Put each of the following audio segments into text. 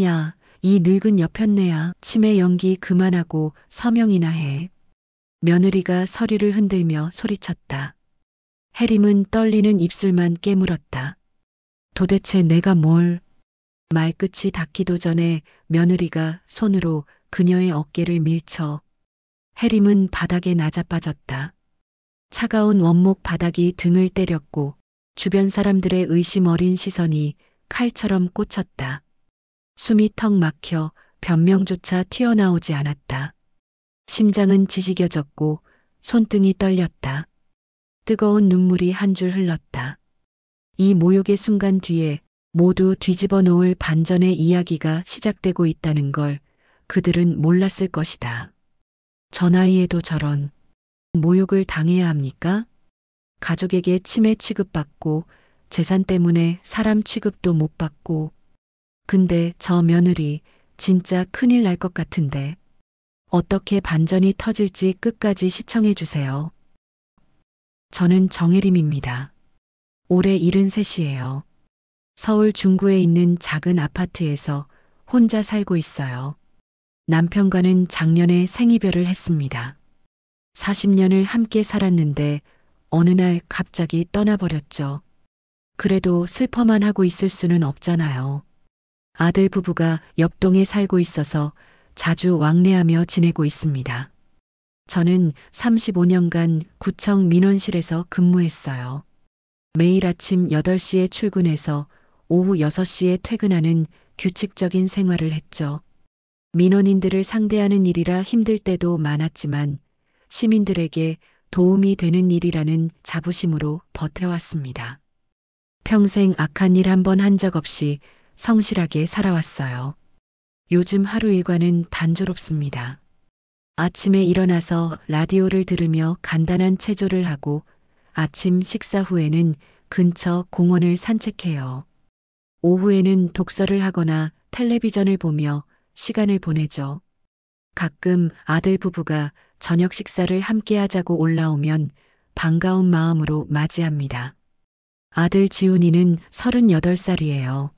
야, 이 늙은 여편네야. 치매 연기 그만하고 서명이나 해. 며느리가 서류를 흔들며 소리쳤다. 해림은 떨리는 입술만 깨물었다. 도대체 내가 뭘? 말끝이 닿기도 전에 며느리가 손으로 그녀의 어깨를 밀쳐 해림은 바닥에 나자빠졌다. 차가운 원목 바닥이 등을 때렸고 주변 사람들의 의심 어린 시선이 칼처럼 꽂혔다. 숨이 턱 막혀 변명조차 튀어나오지 않았다. 심장은 지지겨졌고 손등이 떨렸다. 뜨거운 눈물이 한 줄 흘렀다. 이 모욕의 순간 뒤에 모두 뒤집어 놓을 반전의 이야기가 시작되고 있다는 걸 그들은 몰랐을 것이다. 저 나이에도 저런 모욕을 당해야 합니까? 가족에게 치매 취급받고 재산 때문에 사람 취급도 못 받고 근데 저 며느리 진짜 큰일 날 것 같은데 어떻게 반전이 터질지 끝까지 시청해 주세요. 저는 정혜림입니다. 올해 73이에요. 서울 중구에 있는 작은 아파트에서 혼자 살고 있어요. 남편과는 작년에 생이별을 했습니다. 40년을 함께 살았는데 어느 날 갑자기 떠나버렸죠. 그래도 슬퍼만 하고 있을 수는 없잖아요. 아들 부부가 옆동에 살고 있어서 자주 왕래하며 지내고 있습니다. 저는 35년간 구청 민원실에서 근무했어요. 매일 아침 8시에 출근해서 오후 6시에 퇴근하는 규칙적인 생활을 했죠. 민원인들을 상대하는 일이라 힘들 때도 많았지만 시민들에게 도움이 되는 일이라는 자부심으로 버텨왔습니다. 평생 악한 일 한 번 한 적 없이 성실하게 살아왔어요. 요즘 하루 일과는 단조롭습니다. 아침에 일어나서 라디오를 들으며 간단한 체조를 하고 아침 식사 후에는 근처 공원을 산책해요. 오후에는 독서를 하거나 텔레비전을 보며 시간을 보내죠. 가끔 아들 부부가 저녁 식사를 함께 하자고 올라오면 반가운 마음으로 맞이합니다. 아들 지훈이는 38살이에요.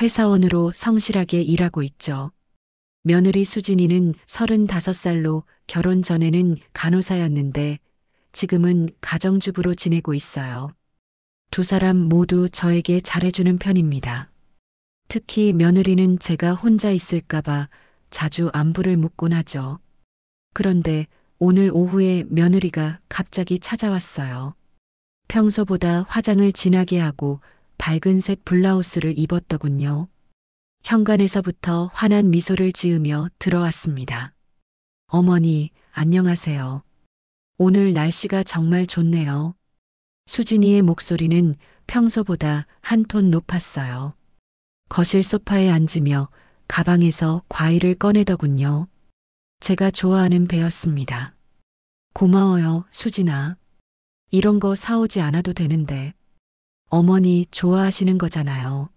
회사원으로 성실하게 일하고 있죠. 며느리 수진이는 35살로 결혼 전에는 간호사였는데 지금은 가정주부로 지내고 있어요. 두 사람 모두 저에게 잘해주는 편입니다. 특히 며느리는 제가 혼자 있을까봐 자주 안부를 묻곤 하죠. 그런데 오늘 오후에 며느리가 갑자기 찾아왔어요. 평소보다 화장을 진하게 하고 밝은색 블라우스를 입었더군요. 현관에서부터 환한 미소를 지으며 들어왔습니다. 어머니, 안녕하세요. 오늘 날씨가 정말 좋네요. 수진이의 목소리는 평소보다 한 톤 높았어요. 거실 소파에 앉으며 가방에서 과일을 꺼내더군요. 제가 좋아하는 배였습니다. 고마워요, 수진아. 이런 거 사오지 않아도 되는데. 어머니 좋아하시는 거잖아요.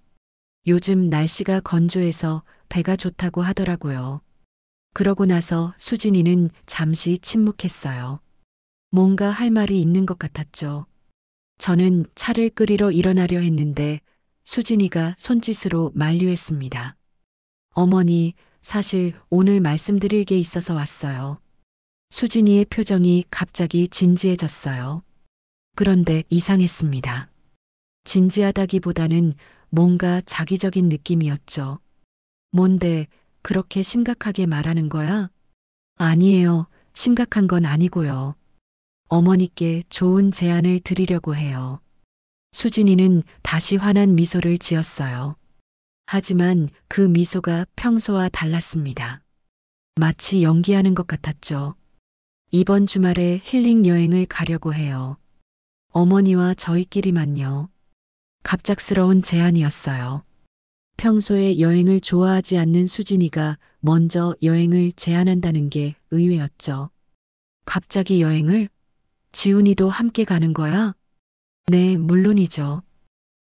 요즘 날씨가 건조해서 배가 좋다고 하더라고요. 그러고 나서 수진이는 잠시 침묵했어요. 뭔가 할 말이 있는 것 같았죠. 저는 차를 끓이러 일어나려 했는데 수진이가 손짓으로 만류했습니다. 어머니, 사실 오늘 말씀드릴 게 있어서 왔어요. 수진이의 표정이 갑자기 진지해졌어요. 그런데 이상했습니다. 진지하다기보다는 뭔가 자기적인 느낌이었죠. 뭔데 그렇게 심각하게 말하는 거야? 아니에요. 심각한 건 아니고요. 어머니께 좋은 제안을 드리려고 해요. 수진이는 다시 환한 미소를 지었어요. 하지만 그 미소가 평소와 달랐습니다. 마치 연기하는 것 같았죠. 이번 주말에 힐링 여행을 가려고 해요. 어머니와 저희끼리만요. 갑작스러운 제안이었어요. 평소에 여행을 좋아하지 않는 수진이가 먼저 여행을 제안한다는 게 의외였죠. 갑자기 여행을? 지훈이도 함께 가는 거야? 네, 물론이죠.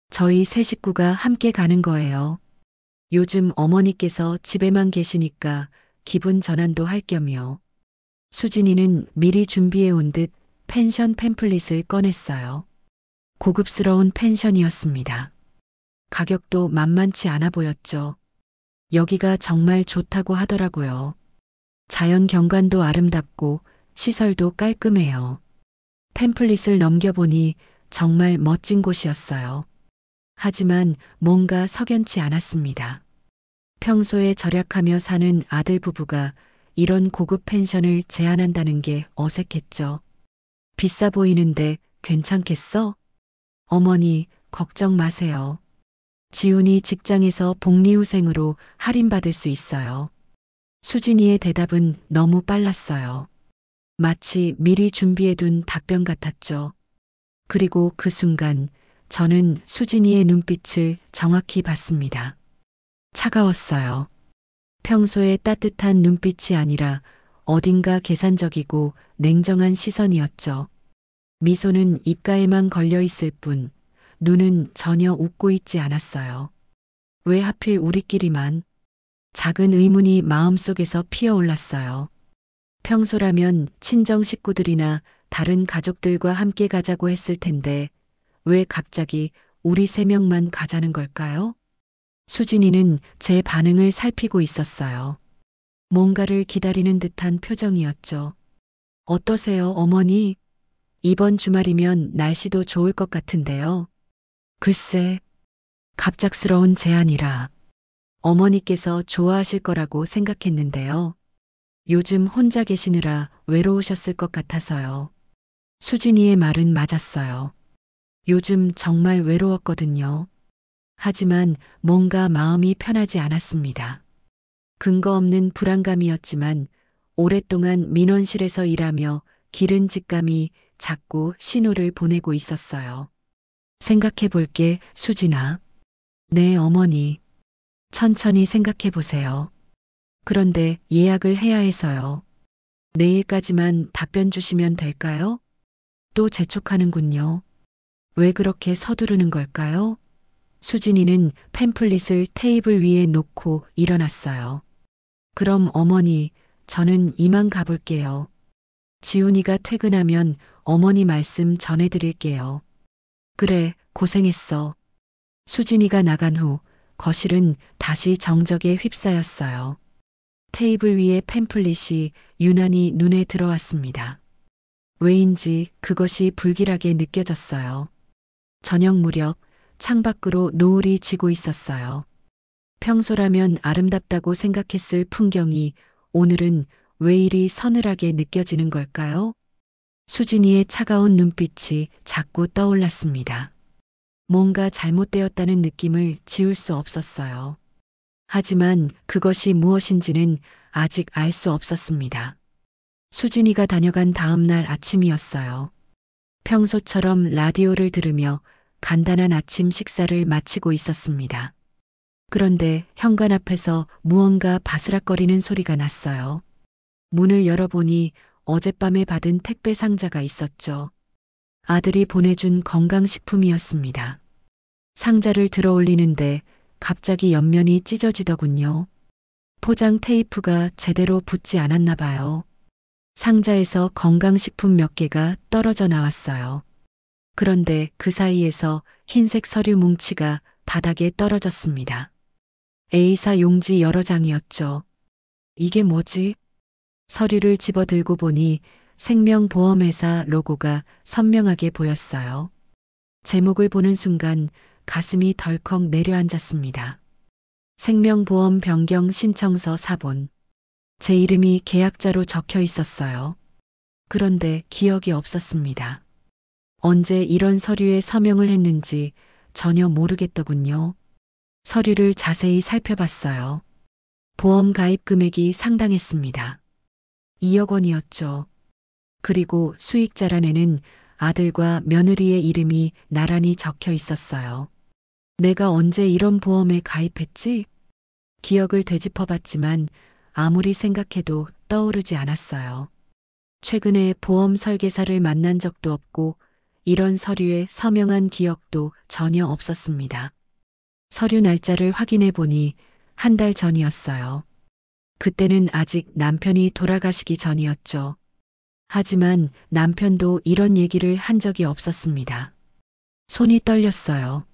저희 세 식구가 함께 가는 거예요. 요즘 어머니께서 집에만 계시니까 기분 전환도 할 겸이요. 수진이는 미리 준비해 온 듯 펜션 팸플릿을 꺼냈어요. 고급스러운 펜션이었습니다. 가격도 만만치 않아 보였죠. 여기가 정말 좋다고 하더라고요. 자연 경관도 아름답고 시설도 깔끔해요. 팸플릿을 넘겨보니 정말 멋진 곳이었어요. 하지만 뭔가 석연치 않았습니다. 평소에 절약하며 사는 아들 부부가 이런 고급 펜션을 제안한다는 게 어색했죠. 비싸 보이는데 괜찮겠어? 어머니, 걱정 마세요. 지훈이 직장에서 복리후생으로 할인받을 수 있어요. 수진이의 대답은 너무 빨랐어요. 마치 미리 준비해둔 답변 같았죠. 그리고 그 순간 저는 수진이의 눈빛을 정확히 봤습니다. 차가웠어요. 평소의 따뜻한 눈빛이 아니라 어딘가 계산적이고 냉정한 시선이었죠. 미소는 입가에만 걸려 있을 뿐 눈은 전혀 웃고 있지 않았어요. 왜 하필 우리끼리만? 작은 의문이 마음속에서 피어올랐어요. 평소라면 친정 식구들이나 다른 가족들과 함께 가자고 했을 텐데 왜 갑자기 우리 세 명만 가자는 걸까요? 수진이는 제 반응을 살피고 있었어요. 뭔가를 기다리는 듯한 표정이었죠. 어떠세요, 어머니? 이번 주말이면 날씨도 좋을 것 같은데요. 글쎄, 갑작스러운 제안이라 어머니께서 좋아하실 거라고 생각했는데요. 요즘 혼자 계시느라 외로우셨을 것 같아서요. 수진이의 말은 맞았어요. 요즘 정말 외로웠거든요. 하지만 뭔가 마음이 편하지 않았습니다. 근거 없는 불안감이었지만 오랫동안 민원실에서 일하며 기른 직감이 자꾸 신호를 보내고 있었어요. 생각해 볼게, 수진아. 네, 어머니. 천천히 생각해 보세요. 그런데 예약을 해야 해서요. 내일까지만 답변 주시면 될까요? 또 재촉하는군요. 왜 그렇게 서두르는 걸까요? 수진이는 팸플릿을 테이블 위에 놓고 일어났어요. 그럼 어머니, 저는 이만 가볼게요. 지훈이가 퇴근하면 어머니 말씀 전해드릴게요. 그래, 고생했어. 수진이가 나간 후 거실은 다시 정적에 휩싸였어요. 테이블 위에 팸플릿이 유난히 눈에 들어왔습니다. 왜인지 그것이 불길하게 느껴졌어요. 저녁 무렵 창밖으로 노을이 지고 있었어요. 평소라면 아름답다고 생각했을 풍경이 오늘은 왜 이리 서늘하게 느껴지는 걸까요? 수진이의 차가운 눈빛이 자꾸 떠올랐습니다. 뭔가 잘못되었다는 느낌을 지울 수 없었어요. 하지만 그것이 무엇인지는 아직 알 수 없었습니다. 수진이가 다녀간 다음 날 아침이었어요. 평소처럼 라디오를 들으며 간단한 아침 식사를 마치고 있었습니다. 그런데 현관 앞에서 무언가 바스락거리는 소리가 났어요. 문을 열어보니 어젯밤에 받은 택배 상자가 있었죠. 아들이 보내준 건강식품이었습니다. 상자를 들어 올리는데 갑자기 옆면이 찢어지더군요. 포장 테이프가 제대로 붙지 않았나 봐요. 상자에서 건강식품 몇 개가 떨어져 나왔어요. 그런데 그 사이에서 흰색 서류 뭉치가 바닥에 떨어졌습니다. A사 용지 여러 장이었죠. 이게 뭐지? 서류를 집어들고 보니 생명보험회사 로고가 선명하게 보였어요. 제목을 보는 순간 가슴이 덜컥 내려앉았습니다. 생명보험 변경 신청서 사본. 제 이름이 계약자로 적혀 있었어요. 그런데 기억이 없었습니다. 언제 이런 서류에 서명을 했는지 전혀 모르겠더군요. 서류를 자세히 살펴봤어요. 보험 가입 금액이 상당했습니다. 2억 원이었죠. 그리고 수익자란에는 아들과 며느리의 이름이 나란히 적혀 있었어요. 내가 언제 이런 보험에 가입했지? 기억을 되짚어봤지만 아무리 생각해도 떠오르지 않았어요. 최근에 보험 설계사를 만난 적도 없고 이런 서류에 서명한 기억도 전혀 없었습니다. 서류 날짜를 확인해 보니 한 달 전이었어요. 그때는 아직 남편이 돌아가시기 전이었죠. 하지만 남편도 이런 얘기를 한 적이 없었습니다. 손이 떨렸어요.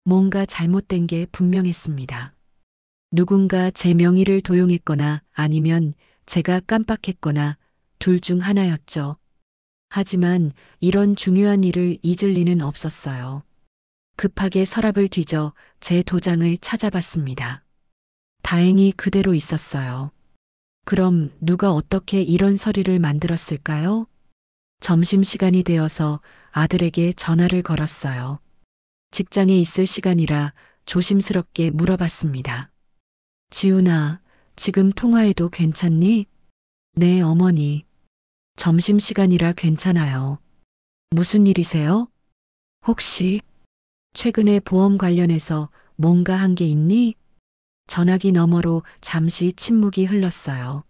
뭔가 잘못된 게 분명했습니다. 누군가 제 명의를 도용했거나 아니면 제가 깜빡했거나 둘 중 하나였죠. 하지만 이런 중요한 일을 잊을 리는 없었어요. 급하게 서랍을 뒤져 제 도장을 찾아봤습니다. 다행히 그대로 있었어요. 그럼 누가 어떻게 이런 서류를 만들었을까요? 점심시간이 되어서 아들에게 전화를 걸었어요. 직장에 있을 시간이라 조심스럽게 물어봤습니다. 지훈아, 지금 통화해도 괜찮니? 네, 어머니. 점심시간이라 괜찮아요. 무슨 일이세요? 혹시 최근에 보험 관련해서 뭔가 한 게 있니? 전화기 너머로 잠시 침묵이 흘렀어요.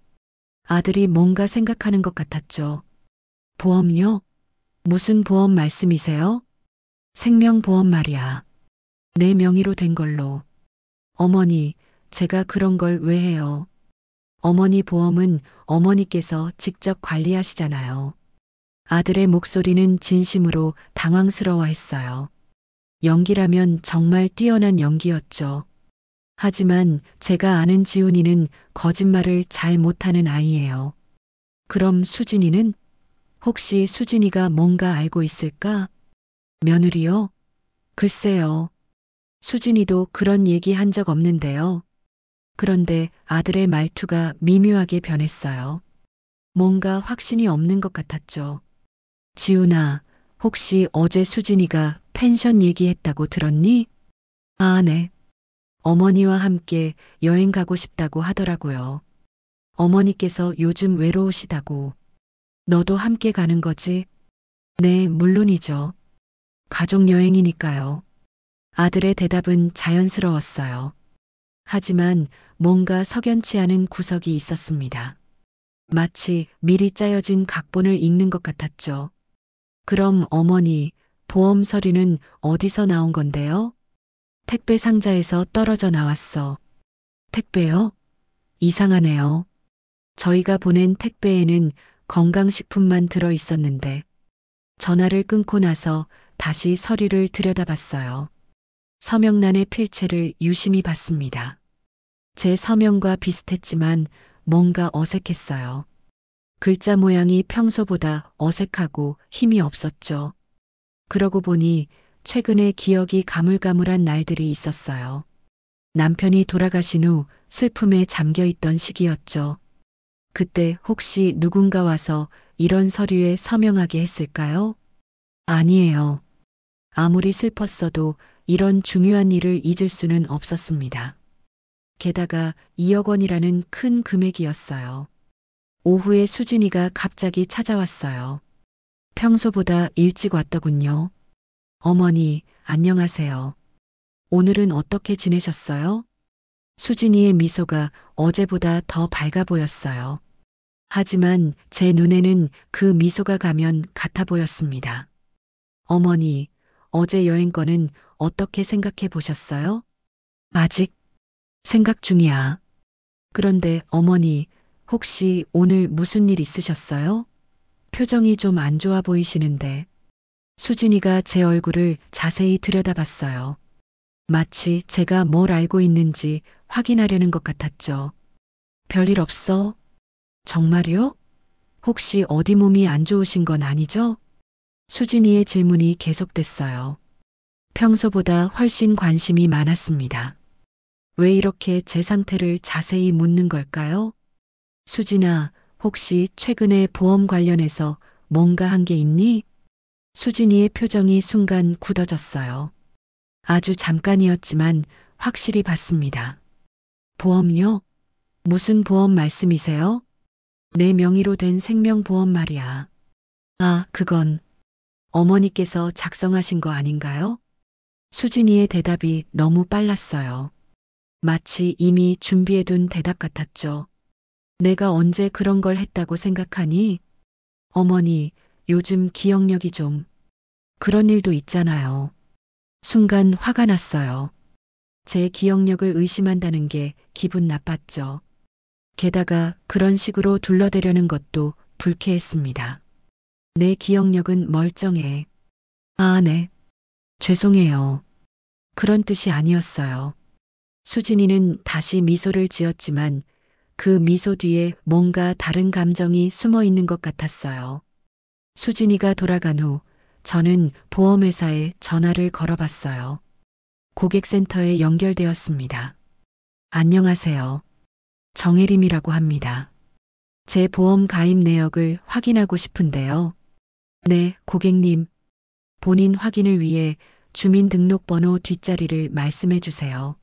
아들이 뭔가 생각하는 것 같았죠. 보험요? 무슨 보험 말씀이세요? 생명보험 말이야. 내 명의로 된 걸로. 어머니, 제가 그런 걸 왜 해요? 어머니 보험은 어머니께서 직접 관리하시잖아요. 아들의 목소리는 진심으로 당황스러워했어요. 연기라면 정말 뛰어난 연기였죠. 하지만 제가 아는 지훈이는 거짓말을 잘 못하는 아이예요. 그럼 수진이는? 혹시 수진이가 뭔가 알고 있을까? 며느리요? 글쎄요. 수진이도 그런 얘기 한 적 없는데요. 그런데 아들의 말투가 미묘하게 변했어요. 뭔가 확신이 없는 것 같았죠. 지훈아, 혹시 어제 수진이가 펜션 얘기했다고 들었니? 아, 네. 어머니와 함께 여행 가고 싶다고 하더라고요. 어머니께서 요즘 외로우시다고. 너도 함께 가는 거지? 네, 물론이죠. 가족 여행이니까요. 아들의 대답은 자연스러웠어요. 하지만 뭔가 석연치 않은 구석이 있었습니다. 마치 미리 짜여진 각본을 읽는 것 같았죠. 그럼 어머니, 보험 서류는 어디서 나온 건데요? 택배 상자에서 떨어져 나왔어. 택배요? 이상하네요. 저희가 보낸 택배에는 건강식품만 들어 있었는데 전화를 끊고 나서 다시 서류를 들여다봤어요. 서명란의 필체를 유심히 봤습니다. 제 서명과 비슷했지만 뭔가 어색했어요. 글자 모양이 평소보다 어색하고 힘이 없었죠. 그러고 보니 최근에 기억이 가물가물한 날들이 있었어요. 남편이 돌아가신 후 슬픔에 잠겨 있던 시기였죠. 그때 혹시 누군가 와서 이런 서류에 서명하게 했을까요? 아니에요. 아무리 슬펐어도 이런 중요한 일을 잊을 수는 없었습니다. 게다가 2억 원이라는 큰 금액이었어요. 오후에 수진이가 갑자기 찾아왔어요. 평소보다 일찍 왔더군요. 어머니, 안녕하세요. 오늘은 어떻게 지내셨어요? 수진이의 미소가 어제보다 더 밝아 보였어요. 하지만 제 눈에는 그 미소가 가면 같아 보였습니다. 어머니, 어제 여행권은 어떻게 생각해 보셨어요? 아직 생각 중이야. 그런데 어머니, 혹시 오늘 무슨 일 있으셨어요? 표정이 좀 안 좋아 보이시는데. 수진이가 제 얼굴을 자세히 들여다봤어요. 마치 제가 뭘 알고 있는지 확인하려는 것 같았죠. 별일 없어? 정말요? 혹시 어디 몸이 안 좋으신 건 아니죠? 수진이의 질문이 계속됐어요. 평소보다 훨씬 관심이 많았습니다. 왜 이렇게 제 상태를 자세히 묻는 걸까요? 수진아, 혹시 최근에 보험 관련해서 뭔가 한 게 있니? 수진이의 표정이 순간 굳어졌어요. 아주 잠깐이었지만 확실히 봤습니다. 보험요? 무슨 보험 말씀이세요? 내 명의로 된 생명보험 말이야. 아, 그건 어머니께서 작성하신 거 아닌가요? 수진이의 대답이 너무 빨랐어요. 마치 이미 준비해둔 대답 같았죠. 내가 언제 그런 걸 했다고 생각하니? 어머니, 요즘 기억력이 좀 그런 일도 있잖아요. 순간 화가 났어요. 제 기억력을 의심한다는 게 기분 나빴죠. 게다가 그런 식으로 둘러대려는 것도 불쾌했습니다. 내 기억력은 멀쩡해. 아, 네. 죄송해요. 그런 뜻이 아니었어요. 수진이는 다시 미소를 지었지만 그 미소 뒤에 뭔가 다른 감정이 숨어 있는 것 같았어요. 수진이가 돌아간 후 저는 보험회사에 전화를 걸어봤어요. 고객센터에 연결되었습니다. 안녕하세요. 정혜림이라고 합니다. 제 보험 가입 내역을 확인하고 싶은데요. 네, 고객님. 본인 확인을 위해 주민등록번호 뒷자리를 말씀해 주세요.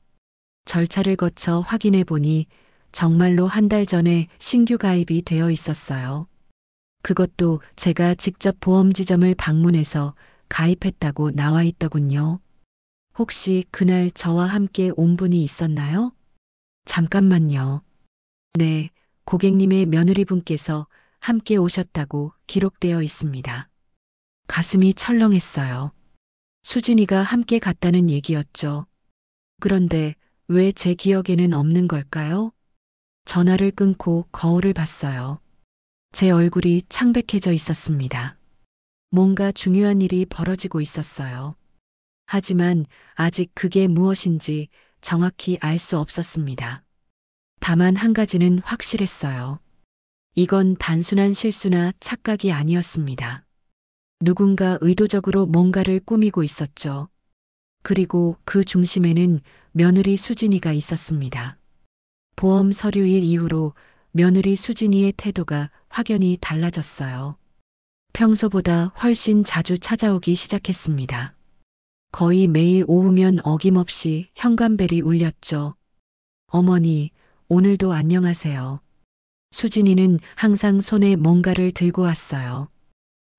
절차를 거쳐 확인해 보니 정말로 한 달 전에 신규 가입이 되어 있었어요. 그것도 제가 직접 보험지점을 방문해서 가입했다고 나와 있더군요. 혹시 그날 저와 함께 온 분이 있었나요? 잠깐만요. 네, 고객님의 며느리분께서 함께 오셨다고 기록되어 있습니다. 가슴이 철렁했어요. 수진이가 함께 갔다는 얘기였죠. 그런데 왜 제 기억에는 없는 걸까요? 전화를 끊고 거울을 봤어요. 제 얼굴이 창백해져 있었습니다. 뭔가 중요한 일이 벌어지고 있었어요. 하지만 아직 그게 무엇인지 정확히 알 수 없었습니다. 다만 한 가지는 확실했어요. 이건 단순한 실수나 착각이 아니었습니다. 누군가 의도적으로 뭔가를 꾸미고 있었죠. 그리고 그 중심에는 며느리 수진이가 있었습니다. 보험 서류일 이후로 며느리 수진이의 태도가 확연히 달라졌어요. 평소보다 훨씬 자주 찾아오기 시작했습니다. 거의 매일 오후면 어김없이 현관벨이 울렸죠. 어머니, 오늘도 안녕하세요. 수진이는 항상 손에 뭔가를 들고 왔어요.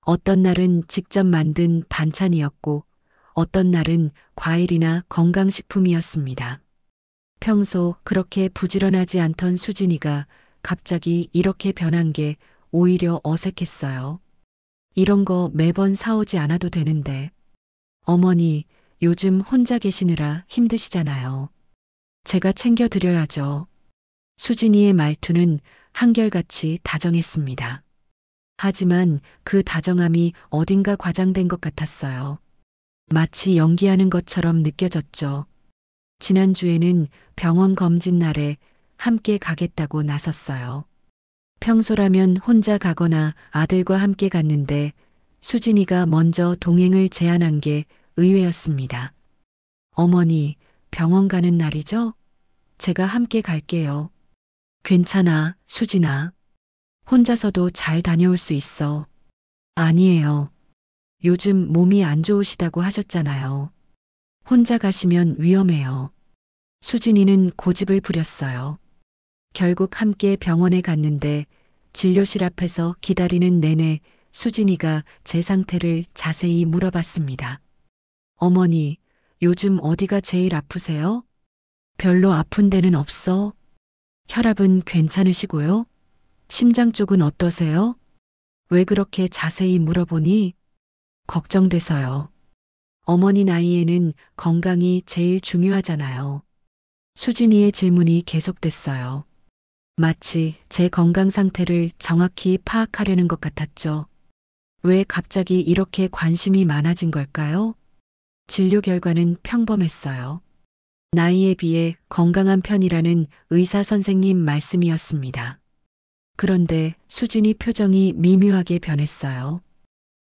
어떤 날은 직접 만든 반찬이었고, 어떤 날은 과일이나 건강식품이었습니다. 평소 그렇게 부지런하지 않던 수진이가 갑자기 이렇게 변한 게 오히려 어색했어요. 이런 거 매번 사오지 않아도 되는데. 어머니, 요즘 혼자 계시느라 힘드시잖아요. 제가 챙겨드려야죠. 수진이의 말투는 한결같이 다정했습니다. 하지만 그 다정함이 어딘가 과장된 것 같았어요. 마치 연기하는 것처럼 느껴졌죠. 지난주에는 병원 검진 날에 함께 가겠다고 나섰어요. 평소라면 혼자 가거나 아들과 함께 갔는데 수진이가 먼저 동행을 제안한 게 의외였습니다. 어머니, 병원 가는 날이죠? 제가 함께 갈게요. 괜찮아, 수진아. 혼자서도 잘 다녀올 수 있어. 아니에요. 요즘 몸이 안 좋으시다고 하셨잖아요. 혼자 가시면 위험해요. 수진이는 고집을 부렸어요. 결국 함께 병원에 갔는데 진료실 앞에서 기다리는 내내 수진이가 제 상태를 자세히 물어봤습니다. 어머니, 요즘 어디가 제일 아프세요? 별로 아픈 데는 없어. 혈압은 괜찮으시고요? 심장 쪽은 어떠세요? 왜 그렇게 자세히 물어보니? 걱정돼서요. 어머니 나이에는 건강이 제일 중요하잖아요. 수진이의 질문이 계속됐어요. 마치 제 건강 상태를 정확히 파악하려는 것 같았죠. 왜 갑자기 이렇게 관심이 많아진 걸까요? 진료 결과는 평범했어요. 나이에 비해 건강한 편이라는 의사 선생님 말씀이었습니다. 그런데 수진이 표정이 미묘하게 변했어요.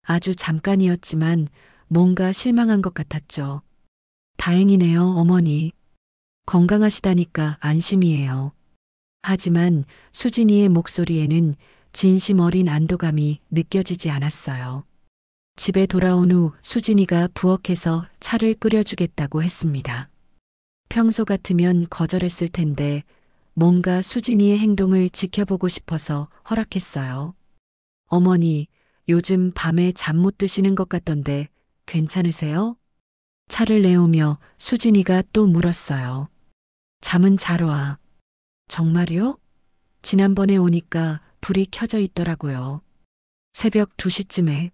아주 잠깐이었지만 뭔가 실망한 것 같았죠. 다행이네요, 어머니. 건강하시다니까 안심이에요. 하지만 수진이의 목소리에는 진심 어린 안도감이 느껴지지 않았어요. 집에 돌아온 후 수진이가 부엌에서 차를 끓여주겠다고 했습니다. 평소 같으면 거절했을 텐데 뭔가 수진이의 행동을 지켜보고 싶어서 허락했어요. 어머니, 요즘 밤에 잠 못 드시는 것 같던데 괜찮으세요? 차를 내오며 수진이가 또 물었어요. 잠은 잘 와. 정말요? 지난번에 오니까 불이 켜져 있더라고요. 새벽 2시쯤에.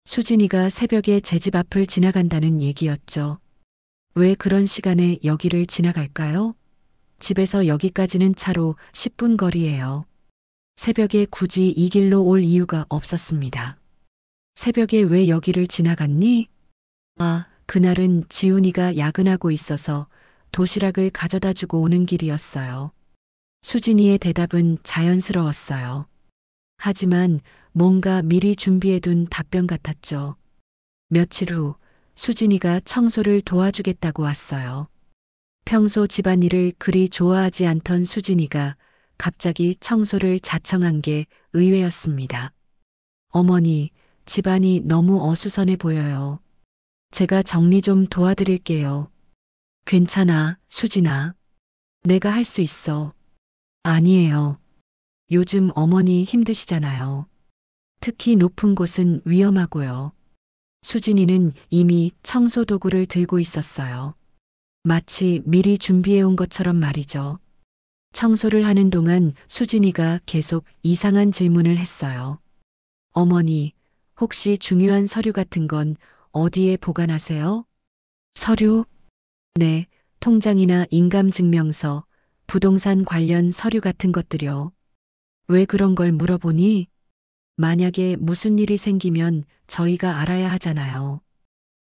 수진이가 새벽에 제 집 앞을 지나간다는 얘기였죠. 왜 그런 시간에 여기를 지나갈까요? 집에서 여기까지는 차로 10분 거리예요. 새벽에 굳이 이 길로 올 이유가 없었습니다. 새벽에 왜 여기를 지나갔니? 아, 그날은 지훈이가 야근하고 있어서 도시락을 가져다 주고 오는 길이었어요. 수진이의 대답은 자연스러웠어요. 하지만 뭔가 미리 준비해둔 답변 같았죠. 며칠 후 수진이가 청소를 도와주겠다고 왔어요. 평소 집안일을 그리 좋아하지 않던 수진이가 갑자기 청소를 자청한 게 의외였습니다. 어머니, 집안이 너무 어수선해 보여요. 제가 정리 좀 도와드릴게요. 괜찮아, 수진아. 내가 할 수 있어. 아니에요. 요즘 어머니 힘드시잖아요. 특히 높은 곳은 위험하고요. 수진이는 이미 청소 도구를 들고 있었어요. 마치 미리 준비해온 것처럼 말이죠. 청소를 하는 동안 수진이가 계속 이상한 질문을 했어요. 어머니, 혹시 중요한 서류 같은 건 어디에 보관하세요? 서류? 네, 통장이나 인감증명서, 부동산 관련 서류 같은 것들요. 왜 그런 걸 물어보니? 만약에 무슨 일이 생기면 저희가 알아야 하잖아요.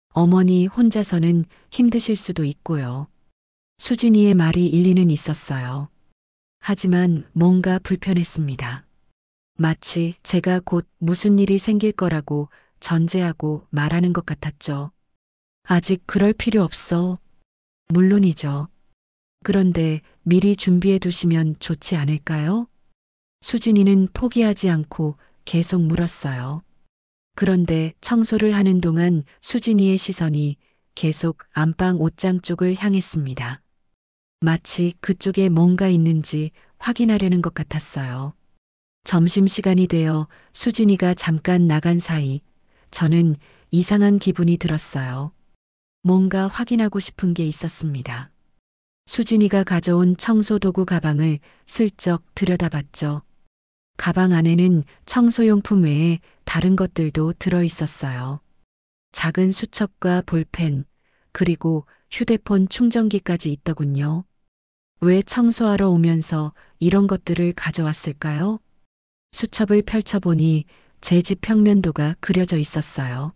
어머니 혼자서는 힘드실 수도 있고요. 수진이의 말이 일리는 있었어요. 하지만 뭔가 불편했습니다. 마치 제가 곧 무슨 일이 생길 거라고 전제하고 말하는 것 같았죠. 아직 그럴 필요 없어. 물론이죠. 그런데 미리 준비해 두시면 좋지 않을까요? 수진이는 포기하지 않고 계속 물었어요. 그런데 청소를 하는 동안 수진이의 시선이 계속 안방 옷장 쪽을 향했습니다. 마치 그쪽에 뭔가 있는지 확인하려는 것 같았어요. 점심시간이 되어 수진이가 잠깐 나간 사이 저는 이상한 기분이 들었어요. 뭔가 확인하고 싶은 게 있었습니다. 수진이가 가져온 청소도구 가방을 슬쩍 들여다봤죠. 가방 안에는 청소용품 외에 다른 것들도 들어 있었어요. 작은 수첩과 볼펜, 그리고 휴대폰 충전기까지 있더군요. 왜 청소하러 오면서 이런 것들을 가져왔을까요? 수첩을 펼쳐보니 제 집 평면도가 그려져 있었어요.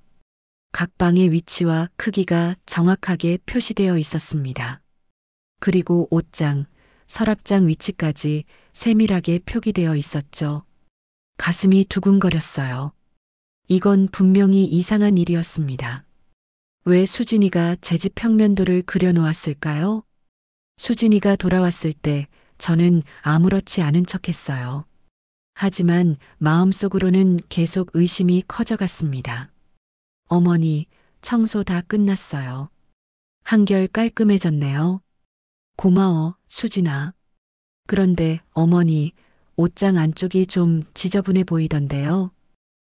각 방의 위치와 크기가 정확하게 표시되어 있었습니다. 그리고 옷장, 서랍장 위치까지 세밀하게 표기되어 있었죠. 가슴이 두근거렸어요. 이건 분명히 이상한 일이었습니다. 왜 수진이가 제 집 평면도를 그려놓았을까요? 수진이가 돌아왔을 때 저는 아무렇지 않은 척했어요. 하지만 마음속으로는 계속 의심이 커져갔습니다. 어머니, 청소 다 끝났어요. 한결 깔끔해졌네요. 고마워, 수진아. 그런데 어머니, 옷장 안쪽이 좀 지저분해 보이던데요.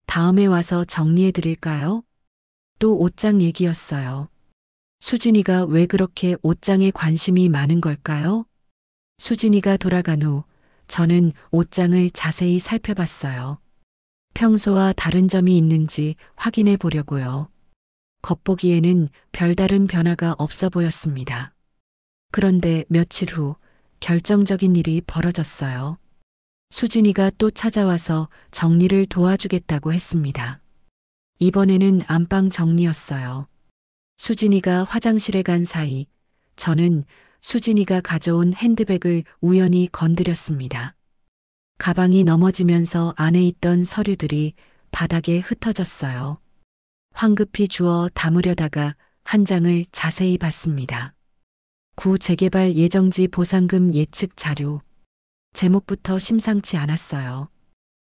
다음에 와서 정리해 드릴까요? 또 옷장 얘기였어요. 수진이가 왜 그렇게 옷장에 관심이 많은 걸까요? 수진이가 돌아간 후 저는 옷장을 자세히 살펴봤어요. 평소와 다른 점이 있는지 확인해 보려고요. 겉보기에는 별다른 변화가 없어 보였습니다. 그런데 며칠 후 결정적인 일이 벌어졌어요. 수진이가 또 찾아와서 정리를 도와주겠다고 했습니다. 이번에는 안방 정리였어요. 수진이가 화장실에 간 사이 저는 수진이가 가져온 핸드백을 우연히 건드렸습니다. 가방이 넘어지면서 안에 있던 서류들이 바닥에 흩어졌어요. 황급히 주워 담으려다가 한 장을 자세히 봤습니다. 구 재개발 예정지 보상금 예측 자료. 제목부터 심상치 않았어요.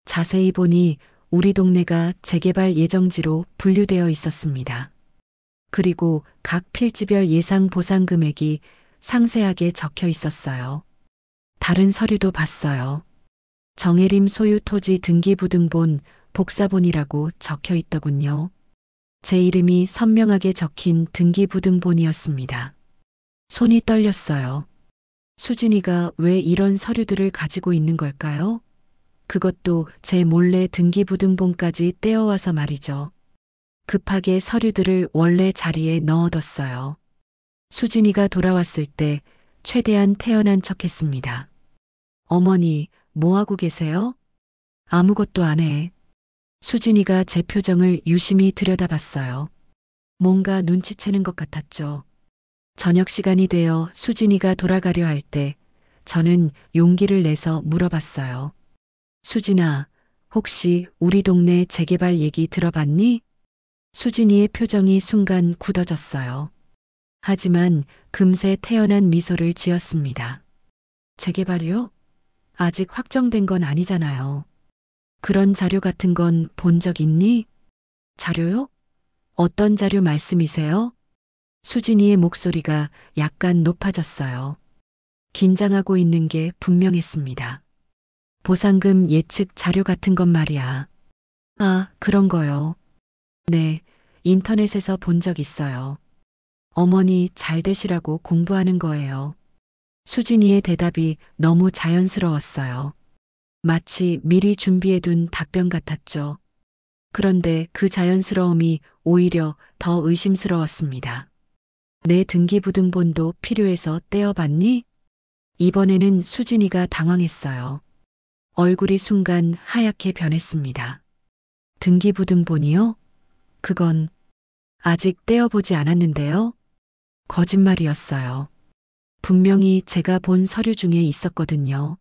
자세히 보니 우리 동네가 재개발 예정지로 분류되어 있었습니다. 그리고 각 필지별 예상 보상 금액이 상세하게 적혀 있었어요. 다른 서류도 봤어요. 정혜림 소유 토지 등기부등본 복사본이라고 적혀 있더군요. 제 이름이 선명하게 적힌 등기부등본이었습니다. 손이 떨렸어요. 수진이가 왜 이런 서류들을 가지고 있는 걸까요? 그것도 제 몰래 등기부등본까지 떼어와서 말이죠. 급하게 서류들을 원래 자리에 넣어뒀어요. 수진이가 돌아왔을 때 최대한 태연한 척했습니다. 어머니, 뭐하고 계세요? 아무것도 안 해. 수진이가 제 표정을 유심히 들여다봤어요. 뭔가 눈치채는 것 같았죠. 저녁 시간이 되어 수진이가 돌아가려 할 때 저는 용기를 내서 물어봤어요. 수진아, 혹시 우리 동네 재개발 얘기 들어봤니? 수진이의 표정이 순간 굳어졌어요. 하지만 금세 태연한 미소를 지었습니다. 재개발이요? 아직 확정된 건 아니잖아요. 그런 자료 같은 건 본 적 있니? 자료요? 어떤 자료 말씀이세요? 수진이의 목소리가 약간 높아졌어요. 긴장하고 있는 게 분명했습니다. 보상금 예측 자료 같은 건 말이야. 아, 그런 거요. 네, 인터넷에서 본 적 있어요. 어머니 잘 되시라고 공부하는 거예요. 수진이의 대답이 너무 자연스러웠어요. 마치 미리 준비해둔 답변 같았죠. 그런데 그 자연스러움이 오히려 더 의심스러웠습니다. 내 등기부등본도 필요해서 떼어봤니? 이번에는 수진이가 당황했어요. 얼굴이 순간 하얗게 변했습니다. 등기부등본이요? 그건 아직 떼어보지 않았는데요. 거짓말이었어요. 분명히 제가 본 서류 중에 있었거든요.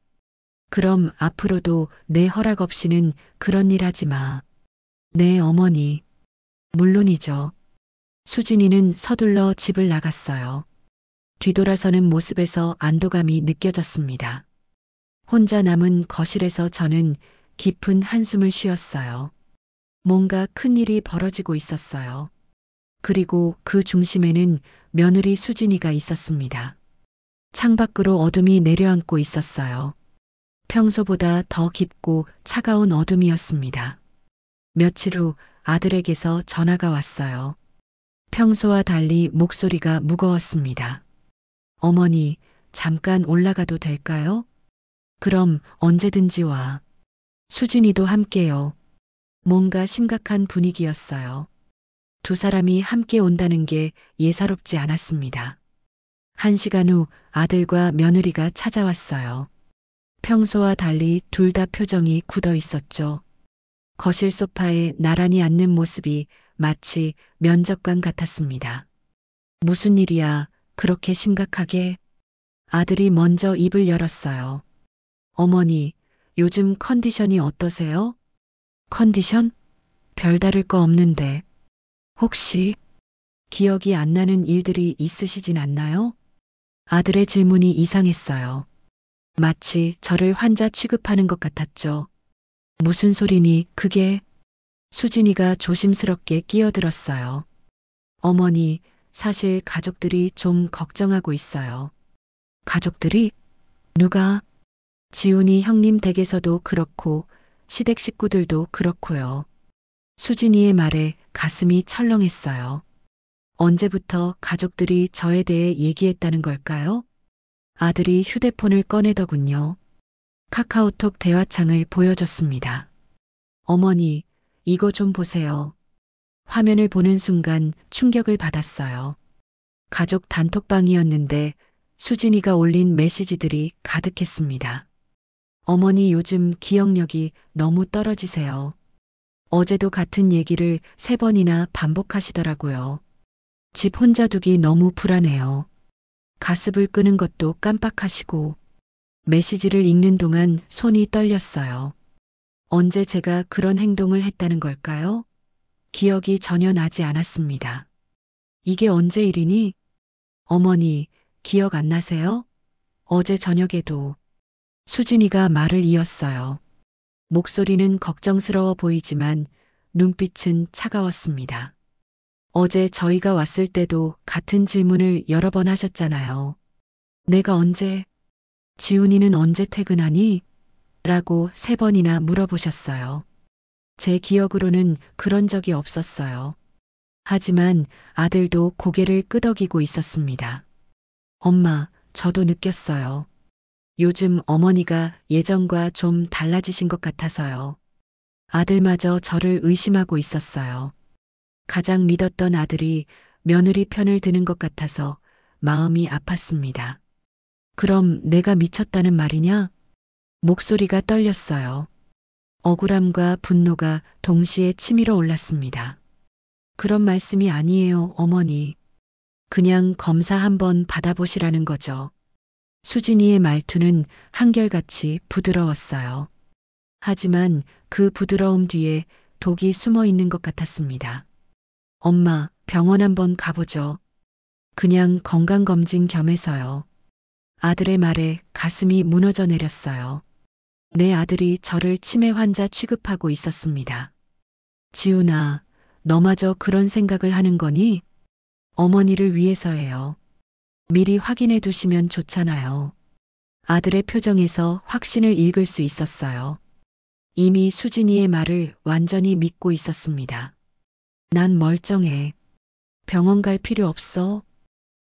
그럼 앞으로도 내 허락 없이는 그런 일 하지 마. 네, 어머니. 물론이죠. 수진이는 서둘러 집을 나갔어요. 뒤돌아서는 모습에서 안도감이 느껴졌습니다. 혼자 남은 거실에서 저는 깊은 한숨을 쉬었어요. 뭔가 큰 일이 벌어지고 있었어요. 그리고 그 중심에는 며느리 수진이가 있었습니다. 창밖으로 어둠이 내려앉고 있었어요. 평소보다 더 깊고 차가운 어둠이었습니다. 며칠 후 아들에게서 전화가 왔어요. 평소와 달리 목소리가 무거웠습니다. 어머니, 잠깐 올라가도 될까요? 그럼 언제든지 와. 수진이도 함께요. 뭔가 심각한 분위기였어요. 두 사람이 함께 온다는 게 예사롭지 않았습니다. 1시간 후 아들과 며느리가 찾아왔어요. 평소와 달리 둘 다 표정이 굳어 있었죠. 거실 소파에 나란히 앉는 모습이 마치 면접관 같았습니다. 무슨 일이야, 그렇게 심각하게? 아들이 먼저 입을 열었어요. 어머니, 요즘 컨디션이 어떠세요? 컨디션? 별다를 거 없는데. 혹시 기억이 안 나는 일들이 있으시진 않나요? 아들의 질문이 이상했어요. 마치 저를 환자 취급하는 것 같았죠. 무슨 소리니, 그게? 수진이가 조심스럽게 끼어들었어요. 어머니, 사실 가족들이 좀 걱정하고 있어요. 가족들이? 누가? 지훈이 형님 댁에서도 그렇고 시댁 식구들도 그렇고요. 수진이의 말에 가슴이 철렁했어요. 언제부터 가족들이 저에 대해 얘기했다는 걸까요? 아들이 휴대폰을 꺼내더군요. 카카오톡 대화창을 보여줬습니다. 어머니, 이거 좀 보세요. 화면을 보는 순간 충격을 받았어요. 가족 단톡방이었는데 수진이가 올린 메시지들이 가득했습니다. 어머니 요즘 기억력이 너무 떨어지세요. 어제도 같은 얘기를 3번이나 반복하시더라고요. 집 혼자 두기 너무 불안해요. 가습을 끄는 것도 깜빡하시고 메시지를 읽는 동안 손이 떨렸어요. 언제 제가 그런 행동을 했다는 걸까요? 기억이 전혀 나지 않았습니다. 이게 언제 일이니? 어머니, 기억 안 나세요? 어제 저녁에도. 수진이가 말을 이었어요. 목소리는 걱정스러워 보이지만 눈빛은 차가웠습니다. 어제 저희가 왔을 때도 같은 질문을 여러 번 하셨잖아요. 내가 언제, 지훈이는 언제 퇴근하니? 라고 3번이나 물어보셨어요. 제 기억으로는 그런 적이 없었어요. 하지만 아들도 고개를 끄덕이고 있었습니다. 엄마, 저도 느꼈어요. 요즘 어머니가 예전과 좀 달라지신 것 같아서요. 아들마저 저를 의심하고 있었어요. 가장 믿었던 아들이 며느리 편을 드는 것 같아서 마음이 아팠습니다. 그럼 내가 미쳤다는 말이냐? 목소리가 떨렸어요. 억울함과 분노가 동시에 치밀어 올랐습니다. 그런 말씀이 아니에요, 어머니. 그냥 검사 한번 받아보시라는 거죠. 수진이의 말투는 한결같이 부드러웠어요. 하지만 그 부드러움 뒤에 독이 숨어 있는 것 같았습니다. 엄마, 병원 한번 가보죠. 그냥 건강검진 겸해서요. 아들의 말에 가슴이 무너져 내렸어요. 내 아들이 저를 치매 환자 취급하고 있었습니다. 지훈아, 너마저 그런 생각을 하는 거니? 어머니를 위해서예요. 미리 확인해 두시면 좋잖아요. 아들의 표정에서 확신을 읽을 수 있었어요. 이미 수진이의 말을 완전히 믿고 있었습니다. 난 멀쩡해. 병원 갈 필요 없어.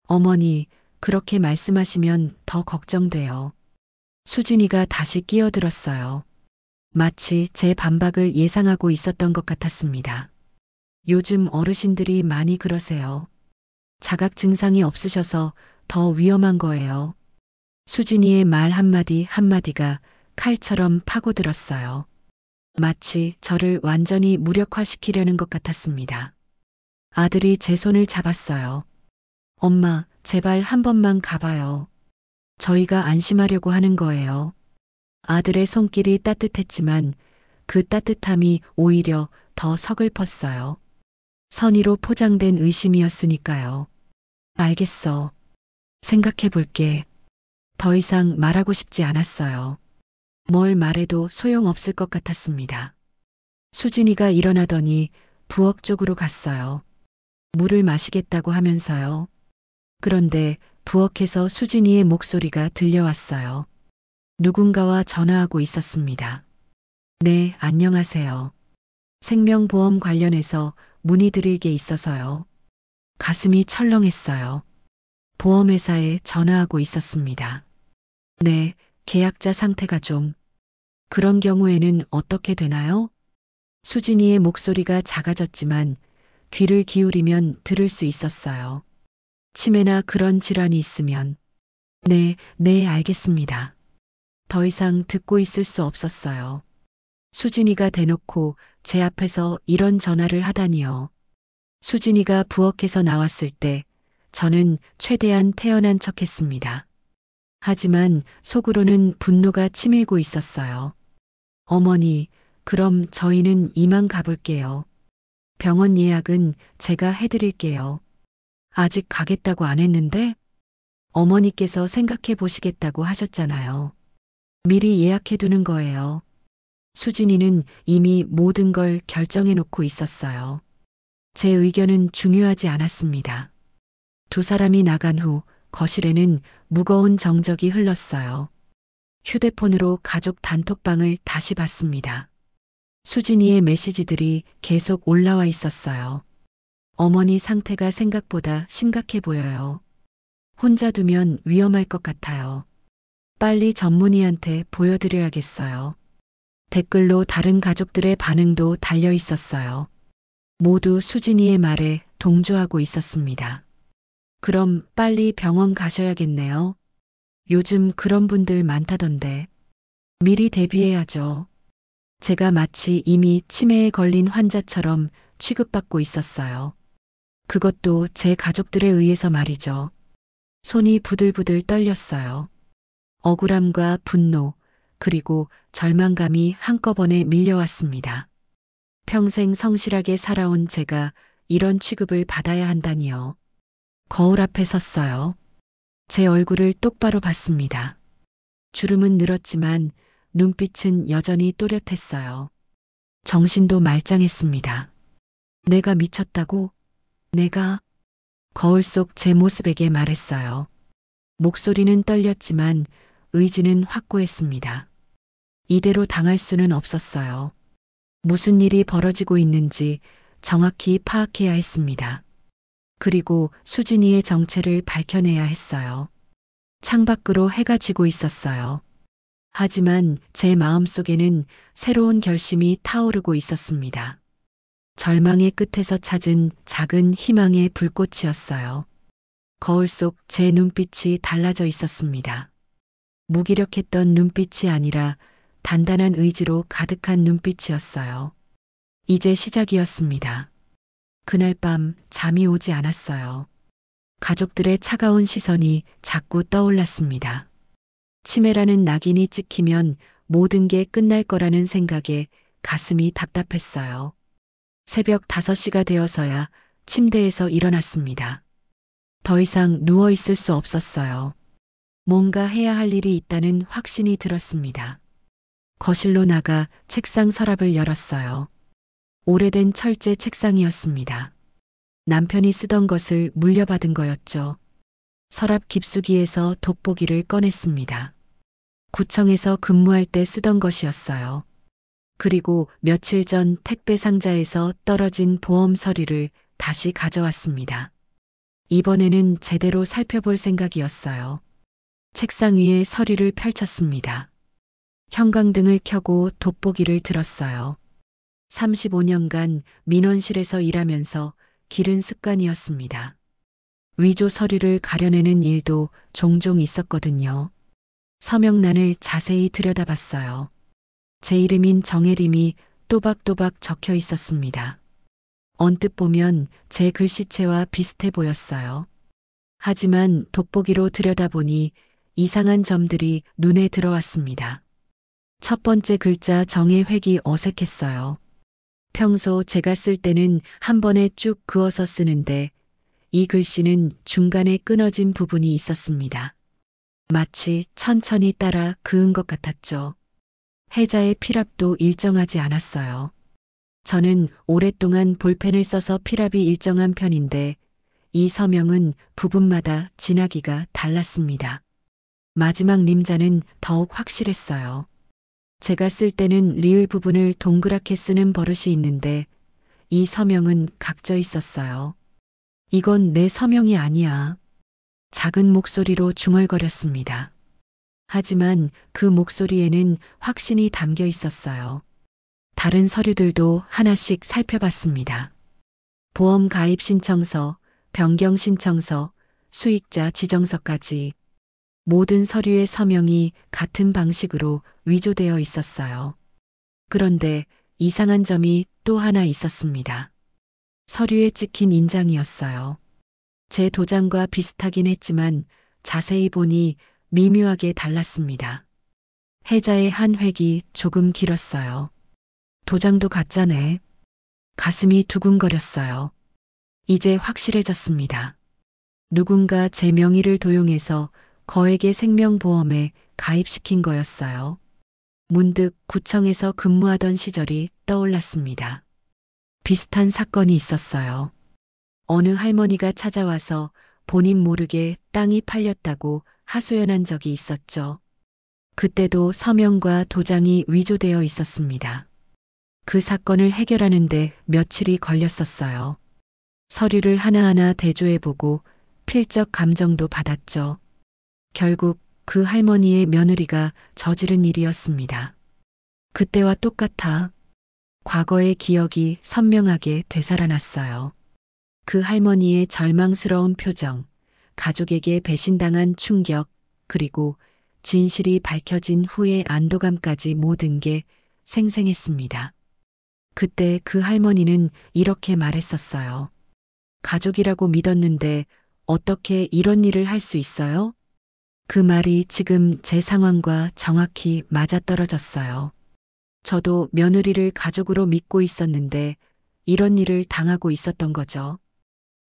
어머니, 그렇게 말씀하시면 더 걱정돼요. 수진이가 다시 끼어들었어요. 마치 제 반박을 예상하고 있었던 것 같았습니다. 요즘 어르신들이 많이 그러세요. 자각 증상이 없으셔서 더 위험한 거예요. 수진이의 말 한마디 한마디가 칼처럼 파고들었어요. 마치 저를 완전히 무력화시키려는 것 같았습니다. 아들이 제 손을 잡았어요. 엄마, 제발 한 번만 가봐요. 저희가 안심하려고 하는 거예요. 아들의 손길이 따뜻했지만 그 따뜻함이 오히려 더 서글펐어요. 선의로 포장된 의심이었으니까요. 알겠어. 생각해 볼게. 더 이상 말하고 싶지 않았어요. 뭘 말해도 소용없을 것 같았습니다. 수진이가 일어나더니 부엌 쪽으로 갔어요. 물을 마시겠다고 하면서요. 그런데 부엌에서 수진이의 목소리가 들려왔어요. 누군가와 전화하고 있었습니다. 네, 안녕하세요. 생명보험 관련해서 문의드릴 게 있어서요. 가슴이 철렁했어요. 보험회사에 전화하고 있었습니다. 네, 계약자 상태가 좀. 그런 경우에는 어떻게 되나요? 수진이의 목소리가 작아졌지만 귀를 기울이면 들을 수 있었어요. 치매나 그런 질환이 있으면. 네, 네, 알겠습니다. 더 이상 듣고 있을 수 없었어요. 수진이가 대놓고 제 앞에서 이런 전화를 하다니요. 수진이가 부엌에서 나왔을 때 저는 최대한 태연한 척했습니다. 하지만 속으로는 분노가 치밀고 있었어요. 어머니, 그럼 저희는 이만 가볼게요. 병원 예약은 제가 해드릴게요. 아직 가겠다고 안 했는데? 어머니께서 생각해 보시겠다고 하셨잖아요. 미리 예약해 두는 거예요. 수진이는 이미 모든 걸 결정해 놓고 있었어요. 제 의견은 중요하지 않았습니다. 두 사람이 나간 후 거실에는 무거운 정적이 흘렀어요. 휴대폰으로 가족 단톡방을 다시 봤습니다. 수진이의 메시지들이 계속 올라와 있었어요. 어머니 상태가 생각보다 심각해 보여요. 혼자 두면 위험할 것 같아요. 빨리 전문의한테 보여드려야겠어요. 댓글로 다른 가족들의 반응도 달려 있었어요. 모두 수진이의 말에 동조하고 있었습니다. 그럼 빨리 병원 가셔야겠네요. 요즘 그런 분들 많다던데. 미리 대비해야죠. 제가 마치 이미 치매에 걸린 환자처럼 취급받고 있었어요. 그것도 제 가족들에 의해서 말이죠. 손이 부들부들 떨렸어요. 억울함과 분노, 그리고 절망감이 한꺼번에 밀려왔습니다. 평생 성실하게 살아온 제가 이런 취급을 받아야 한다니요. 거울 앞에 섰어요. 제 얼굴을 똑바로 봤습니다. 주름은 늘었지만 눈빛은 여전히 또렷했어요. 정신도 말짱했습니다. 내가 미쳤다고? 내가? 거울 속 제 모습에게 말했어요. 목소리는 떨렸지만 의지는 확고했습니다. 이대로 당할 수는 없었어요. 무슨 일이 벌어지고 있는지 정확히 파악해야 했습니다. 그리고 수진이의 정체를 밝혀내야 했어요. 창밖으로 해가 지고 있었어요. 하지만 제 마음속에는 새로운 결심이 타오르고 있었습니다. 절망의 끝에서 찾은 작은 희망의 불꽃이었어요. 거울 속 제 눈빛이 달라져 있었습니다. 무기력했던 눈빛이 아니라 단단한 의지로 가득한 눈빛이었어요. 이제 시작이었습니다. 그날 밤 잠이 오지 않았어요. 가족들의 차가운 시선이 자꾸 떠올랐습니다. 치매라는 낙인이 찍히면 모든 게 끝날 거라는 생각에 가슴이 답답했어요. 새벽 5시가 되어서야 침대에서 일어났습니다. 더 이상 누워 있을 수 없었어요. 뭔가 해야 할 일이 있다는 확신이 들었습니다. 거실로 나가 책상 서랍을 열었어요. 오래된 철제 책상이었습니다. 남편이 쓰던 것을 물려받은 거였죠. 서랍 깊숙이에서 돋보기를 꺼냈습니다. 구청에서 근무할 때 쓰던 것이었어요. 그리고 며칠 전 택배 상자에서 떨어진 보험 서류를 다시 가져왔습니다. 이번에는 제대로 살펴볼 생각이었어요. 책상 위에 서류를 펼쳤습니다. 형광등을 켜고 돋보기를 들었어요. 35년간 민원실에서 일하면서 기른 습관이었습니다. 위조 서류를 가려내는 일도 종종 있었거든요. 서명란을 자세히 들여다봤어요. 제 이름인 정혜림이 또박또박 적혀 있었습니다. 언뜻 보면 제 글씨체와 비슷해 보였어요. 하지만 돋보기로 들여다보니 이상한 점들이 눈에 들어왔습니다. 첫 번째 글자 정의 획이 어색했어요. 평소 제가 쓸 때는 한 번에 쭉 그어서 쓰는데 이 글씨는 중간에 끊어진 부분이 있었습니다. 마치 천천히 따라 그은 것 같았죠. 해자의 필압도 일정하지 않았어요. 저는 오랫동안 볼펜을 써서 필압이 일정한 편인데 이 서명은 부분마다 진하기가 달랐습니다. 마지막 림자는 더욱 확실했어요. 제가 쓸 때는 리을 부분을 동그랗게 쓰는 버릇이 있는데 이 서명은 각져 있었어요. 이건 내 서명이 아니야. 작은 목소리로 중얼거렸습니다. 하지만 그 목소리에는 확신이 담겨 있었어요. 다른 서류들도 하나씩 살펴봤습니다. 보험 가입 신청서, 변경 신청서, 수익자 지정서까지 모든 서류의 서명이 같은 방식으로 위조되어 있었어요. 그런데 이상한 점이 또 하나 있었습니다. 서류에 찍힌 인장이었어요. 제 도장과 비슷하긴 했지만 자세히 보니 미묘하게 달랐습니다. 해자의 한 획이 조금 길었어요. 도장도 가짜네. 가슴이 두근거렸어요. 이제 확실해졌습니다. 누군가 제 명의를 도용해서 거액의 생명보험에 가입시킨 거였어요. 문득 구청에서 근무하던 시절이 떠올랐습니다. 비슷한 사건이 있었어요. 어느 할머니가 찾아와서 본인 모르게 땅이 팔렸다고 하소연한 적이 있었죠. 그때도 서명과 도장이 위조되어 있었습니다. 그 사건을 해결하는데 며칠이 걸렸었어요. 서류를 하나하나 대조해보고 필적 감정도 받았죠. 결국 그 할머니의 며느리가 저지른 일이었습니다. 그때와 똑같아 과거의 기억이 선명하게 되살아났어요. 그 할머니의 절망스러운 표정, 가족에게 배신당한 충격, 그리고 진실이 밝혀진 후의 안도감까지 모든 게 생생했습니다. 그때 그 할머니는 이렇게 말했었어요. 가족이라고 믿었는데 어떻게 이런 일을 할 수 있어요? 그 말이 지금 제 상황과 정확히 맞아떨어졌어요. 저도 며느리를 가족으로 믿고 있었는데 이런 일을 당하고 있었던 거죠.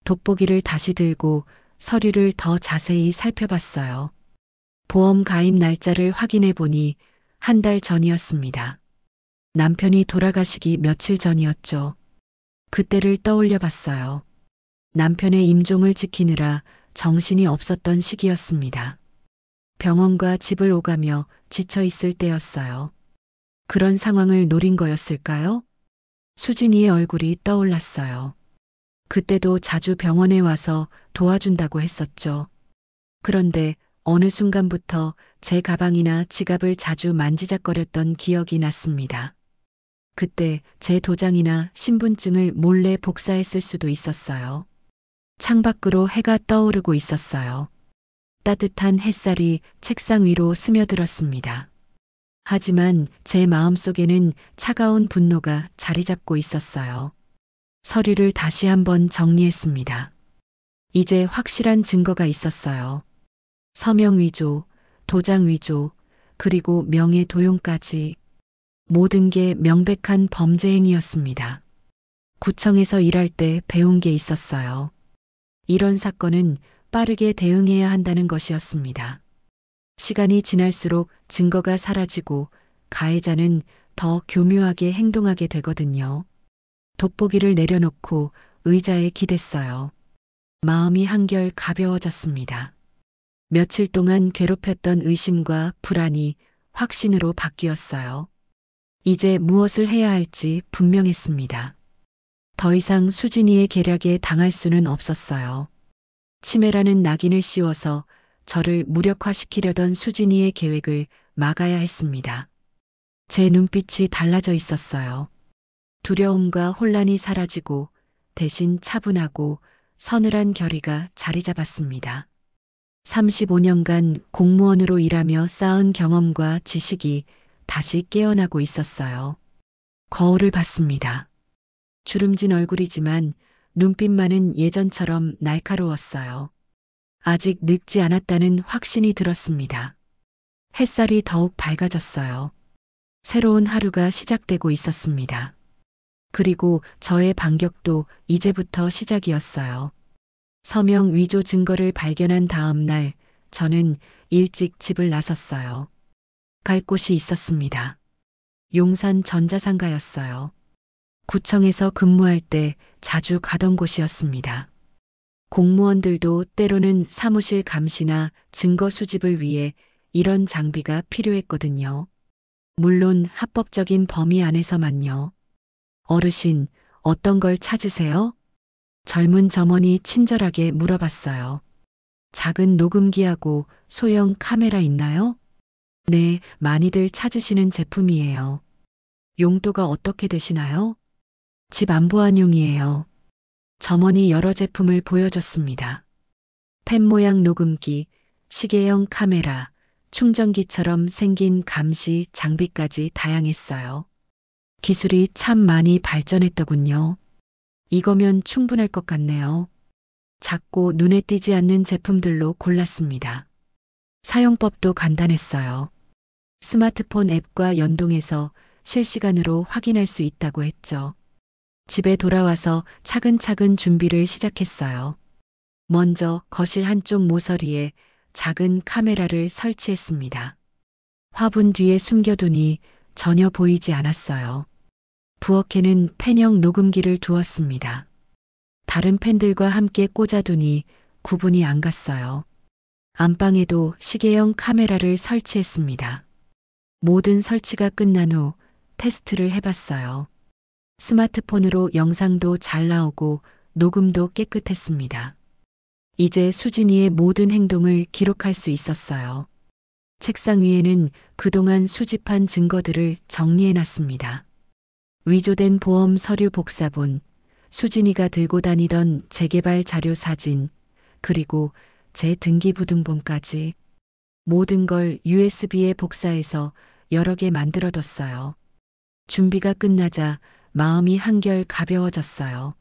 돋보기를 다시 들고 서류를 더 자세히 살펴봤어요. 보험 가입 날짜를 확인해 보니 한 달 전이었습니다. 남편이 돌아가시기 며칠 전이었죠. 그때를 떠올려 봤어요. 남편의 임종을 지키느라 정신이 없었던 시기였습니다. 병원과 집을 오가며 지쳐 있을 때였어요. 그런 상황을 노린 거였을까요? 수진이의 얼굴이 떠올랐어요. 그때도 자주 병원에 와서 도와준다고 했었죠. 그런데 어느 순간부터 제 가방이나 지갑을 자주 만지작거렸던 기억이 났습니다. 그때 제 도장이나 신분증을 몰래 복사했을 수도 있었어요. 창밖으로 해가 떠오르고 있었어요. 따뜻한 햇살이 책상 위로 스며들었습니다. 하지만 제 마음속에는 차가운 분노가 자리 잡고 있었어요. 서류를 다시 한번 정리했습니다. 이제 확실한 증거가 있었어요. 서명 위조, 도장 위조, 그리고 명예 도용까지 모든 게 명백한 범죄 행위였습니다. 구청에서 일할 때 배운 게 있었어요. 이런 사건은 빠르게 대응해야 한다는 것이었습니다. 시간이 지날수록 증거가 사라지고 가해자는 더 교묘하게 행동하게 되거든요. 돋보기를 내려놓고 의자에 기댔어요. 마음이 한결 가벼워졌습니다. 며칠 동안 괴롭혔던 의심과 불안이 확신으로 바뀌었어요. 이제 무엇을 해야 할지 분명했습니다. 더 이상 수진이의 계략에 당할 수는 없었어요. 치매라는 낙인을 씌워서 저를 무력화시키려던 수진이의 계획을 막아야 했습니다. 제 눈빛이 달라져 있었어요. 두려움과 혼란이 사라지고 대신 차분하고 서늘한 결의가 자리 잡았습니다. 35년간 공무원으로 일하며 쌓은 경험과 지식이 다시 깨어나고 있었어요. 거울을 봤습니다. 주름진 얼굴이지만 눈빛만은 예전처럼 날카로웠어요. 아직 늙지 않았다는 확신이 들었습니다. 햇살이 더욱 밝아졌어요. 새로운 하루가 시작되고 있었습니다. 그리고 저의 반격도 이제부터 시작이었어요. 서명 위조 증거를 발견한 다음 날 저는 일찍 집을 나섰어요. 갈 곳이 있었습니다. 용산 전자상가였어요. 구청에서 근무할 때 자주 가던 곳이었습니다. 공무원들도 때로는 사무실 감시나 증거 수집을 위해 이런 장비가 필요했거든요. 물론 합법적인 범위 안에서만요. 어르신, 어떤 걸 찾으세요? 젊은 점원이 친절하게 물어봤어요. 작은 녹음기하고 소형 카메라 있나요? 네, 많이들 찾으시는 제품이에요. 용도가 어떻게 되시나요? 집 안보안용이에요. 점원이 여러 제품을 보여줬습니다. 펜 모양 녹음기, 시계형 카메라, 충전기처럼 생긴 감시 장비까지 다양했어요. 기술이 참 많이 발전했더군요. 이거면 충분할 것 같네요. 작고 눈에 띄지 않는 제품들로 골랐습니다. 사용법도 간단했어요. 스마트폰 앱과 연동해서 실시간으로 확인할 수 있다고 했죠. 집에 돌아와서 차근차근 준비를 시작했어요. 먼저 거실 한쪽 모서리에 작은 카메라를 설치했습니다. 화분 뒤에 숨겨두니 전혀 보이지 않았어요. 부엌에는 펜형 녹음기를 두었습니다. 다른 펜들과 함께 꽂아두니 구분이 안 갔어요. 안방에도 시계형 카메라를 설치했습니다. 모든 설치가 끝난 후 테스트를 해봤어요. 스마트폰으로 영상도 잘 나오고 녹음도 깨끗했습니다. 이제 수진이의 모든 행동을 기록할 수 있었어요. 책상 위에는 그동안 수집한 증거들을 정리해놨습니다. 위조된 보험 서류 복사본, 수진이가 들고 다니던 재개발 자료 사진, 그리고 제 등기부등본까지 모든 걸 USB에 복사해서 여러 개 만들어뒀어요. 준비가 끝나자 마음이 한결 가벼워졌어요.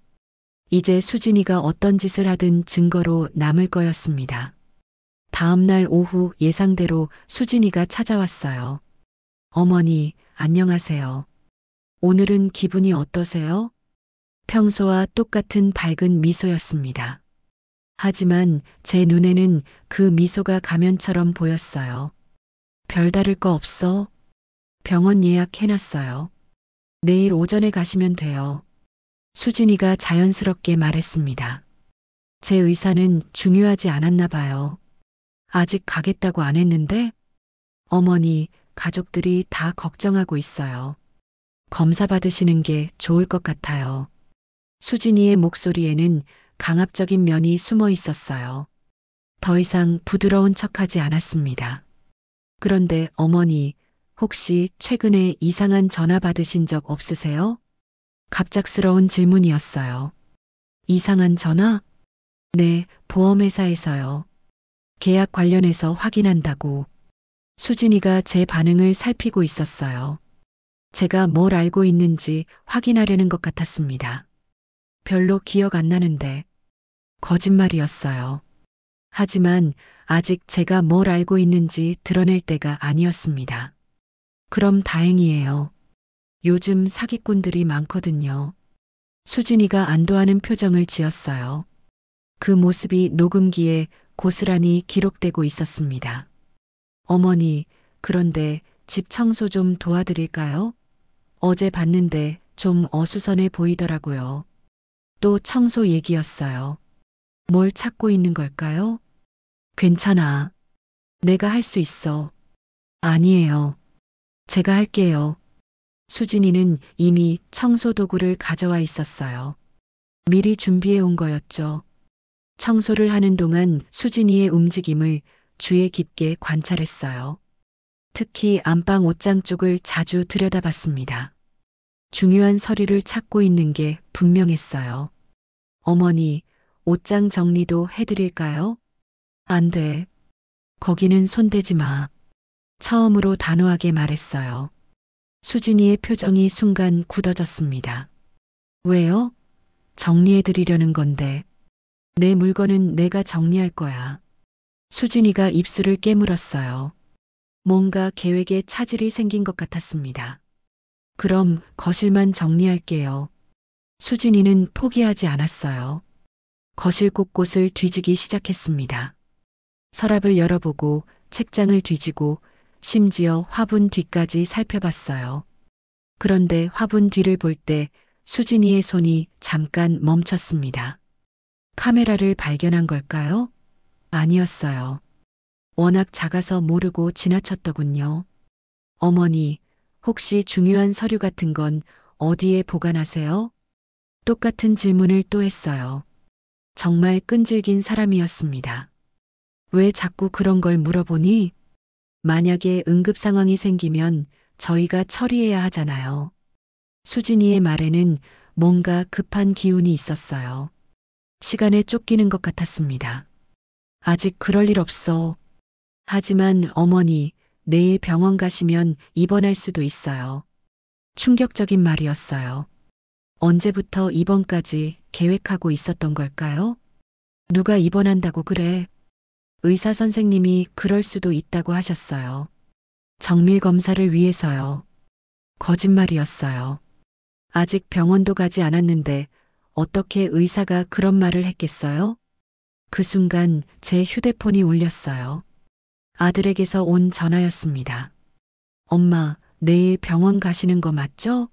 이제 수진이가 어떤 짓을 하든 증거로 남을 거였습니다. 다음 날 오후 예상대로 수진이가 찾아왔어요. 어머니, 안녕하세요. 오늘은 기분이 어떠세요? 평소와 똑같은 밝은 미소였습니다. 하지만 제 눈에는 그 미소가 가면처럼 보였어요. 별다를 거 없어? 병원 예약해놨어요. 내일 오전에 가시면 돼요. 수진이가 자연스럽게 말했습니다. 제 의사는 중요하지 않았나 봐요. 아직 가겠다고 안 했는데? 어머니, 가족들이 다 걱정하고 있어요. 검사 받으시는 게 좋을 것 같아요. 수진이의 목소리에는 강압적인 면이 숨어 있었어요. 더 이상 부드러운 척하지 않았습니다. 그런데 어머니, 혹시 최근에 이상한 전화 받으신 적 없으세요? 갑작스러운 질문이었어요. 이상한 전화? 네, 보험회사에서요. 계약 관련해서 확인한다고. 수진이가 제 반응을 살피고 있었어요. 제가 뭘 알고 있는지 확인하려는 것 같았습니다. 별로 기억 안 나는데. 거짓말이었어요. 하지만 아직 제가 뭘 알고 있는지 드러낼 때가 아니었습니다. 그럼 다행이에요. 요즘 사기꾼들이 많거든요. 수진이가 안도하는 표정을 지었어요. 그 모습이 녹음기에 고스란히 기록되고 있었습니다. 어머니, 그런데 집 청소 좀 도와드릴까요? 어제 봤는데 좀 어수선해 보이더라고요. 또 청소 얘기였어요. 뭘 찾고 있는 걸까요? 괜찮아. 내가 할 수 있어. 아니에요. 제가 할게요. 수진이는 이미 청소 도구를 가져와 있었어요. 미리 준비해 온 거였죠. 청소를 하는 동안 수진이의 움직임을 주의 깊게 관찰했어요. 특히 안방 옷장 쪽을 자주 들여다봤습니다. 중요한 서류를 찾고 있는 게 분명했어요. 어머니, 옷장 정리도 해드릴까요? 안 돼. 거기는 손대지 마. 처음으로 단호하게 말했어요. 수진이의 표정이 순간 굳어졌습니다. 왜요? 정리해드리려는 건데. 내 물건은 내가 정리할 거야. 수진이가 입술을 깨물었어요. 뭔가 계획에 차질이 생긴 것 같았습니다. 그럼 거실만 정리할게요. 수진이는 포기하지 않았어요. 거실 곳곳을 뒤지기 시작했습니다. 서랍을 열어보고 책장을 뒤지고 심지어 화분 뒤까지 살펴봤어요. 그런데 화분 뒤를 볼 때 수진이의 손이 잠깐 멈췄습니다. 카메라를 발견한 걸까요? 아니었어요. 워낙 작아서 모르고 지나쳤더군요. 어머니, 혹시 중요한 서류 같은 건 어디에 보관하세요? 똑같은 질문을 또 했어요. 정말 끈질긴 사람이었습니다. 왜 자꾸 그런 걸 물어보니? 만약에 응급 상황이 생기면 저희가 처리해야 하잖아요. 수진이의 말에는 뭔가 급한 기운이 있었어요. 시간에 쫓기는 것 같았습니다. 아직 그럴 일 없어. 하지만 어머니, 내일 병원 가시면 입원할 수도 있어요. 충격적인 말이었어요. 언제부터 입원까지 계획하고 있었던 걸까요? 누가 입원한다고 그래? 의사 선생님이 그럴 수도 있다고 하셨어요. 정밀 검사를 위해서요. 거짓말이었어요. 아직 병원도 가지 않았는데 어떻게 의사가 그런 말을 했겠어요? 그 순간 제 휴대폰이 울렸어요. 아들에게서 온 전화였습니다. 엄마, 내일 병원 가시는 거 맞죠?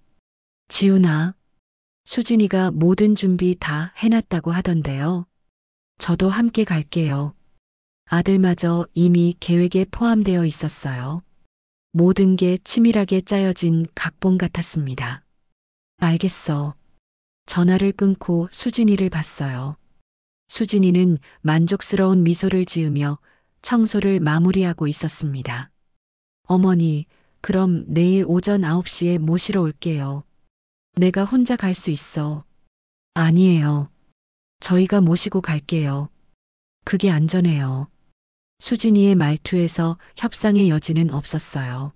지훈아, 수진이가 모든 준비 다 해놨다고 하던데요. 저도 함께 갈게요. 아들마저 이미 계획에 포함되어 있었어요. 모든 게 치밀하게 짜여진 각본 같았습니다. 알겠어. 전화를 끊고 수진이를 봤어요. 수진이는 만족스러운 미소를 지으며 청소를 마무리하고 있었습니다. 어머니, 그럼 내일 오전 9시에 모시러 올게요. 내가 혼자 갈 수 있어. 아니에요. 저희가 모시고 갈게요. 그게 안전해요. 수진이의 말투에서 협상의 여지는 없었어요.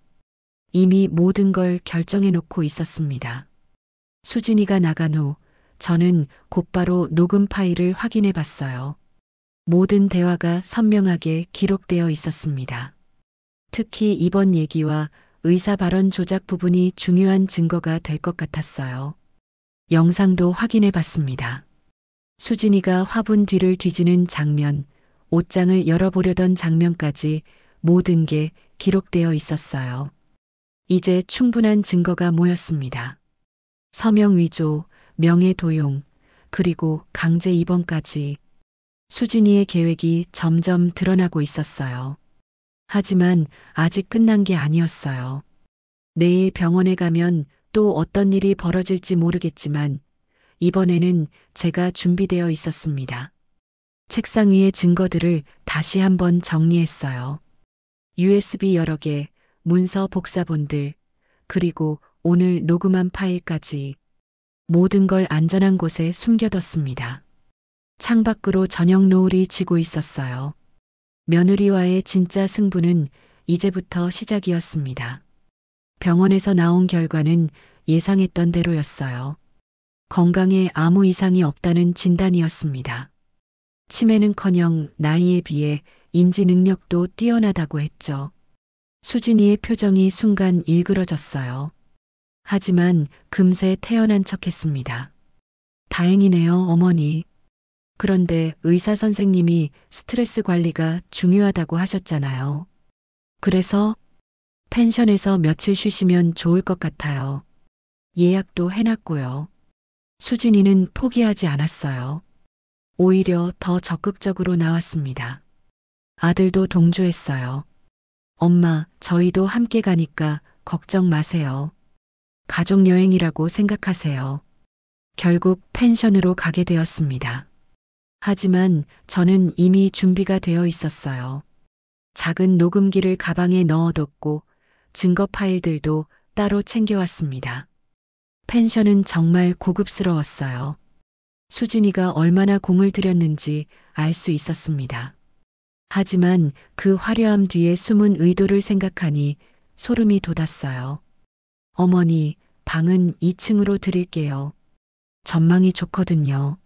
이미 모든 걸 결정해 놓고 있었습니다. 수진이가 나간 후 저는 곧바로 녹음 파일을 확인해 봤어요. 모든 대화가 선명하게 기록되어 있었습니다. 특히 이번 얘기와 의사 발언 조작 부분이 중요한 증거가 될 것 같았어요. 영상도 확인해 봤습니다. 수진이가 화분 뒤를 뒤지는 장면, 옷장을 열어보려던 장면까지 모든 게 기록되어 있었어요. 이제 충분한 증거가 모였습니다. 서명 위조, 명예 도용, 그리고 강제 입원까지 수진이의 계획이 점점 드러나고 있었어요. 하지만 아직 끝난 게 아니었어요. 내일 병원에 가면 또 어떤 일이 벌어질지 모르겠지만 이번에는 제가 준비되어 있었습니다. 책상 위의 증거들을 다시 한번 정리했어요. USB 여러 개, 문서 복사본들, 그리고 오늘 녹음한 파일까지 모든 걸 안전한 곳에 숨겨뒀습니다. 창밖으로 저녁 노을이 지고 있었어요. 며느리와의 진짜 승부는 이제부터 시작이었습니다. 병원에서 나온 결과는 예상했던 대로였어요. 건강에 아무 이상이 없다는 진단이었습니다. 치매는커녕 나이에 비해 인지 능력도 뛰어나다고 했죠. 수진이의 표정이 순간 일그러졌어요. 하지만 금세 태연한 척했습니다. 다행이네요, 어머니. 그런데 의사 선생님이 스트레스 관리가 중요하다고 하셨잖아요. 그래서 펜션에서 며칠 쉬시면 좋을 것 같아요. 예약도 해놨고요. 수진이는 포기하지 않았어요. 오히려 더 적극적으로 나왔습니다. 아들도 동조했어요. 엄마, 저희도 함께 가니까 걱정 마세요. 가족 여행이라고 생각하세요. 결국 펜션으로 가게 되었습니다. 하지만 저는 이미 준비가 되어 있었어요. 작은 녹음기를 가방에 넣어뒀고 증거 파일들도 따로 챙겨왔습니다. 펜션은 정말 고급스러웠어요. 수진이가 얼마나 공을 들였는지 알 수 있었습니다. 하지만 그 화려함 뒤에 숨은 의도를 생각하니 소름이 돋았어요. 어머니, 방은 2층으로 드릴게요. 전망이 좋거든요.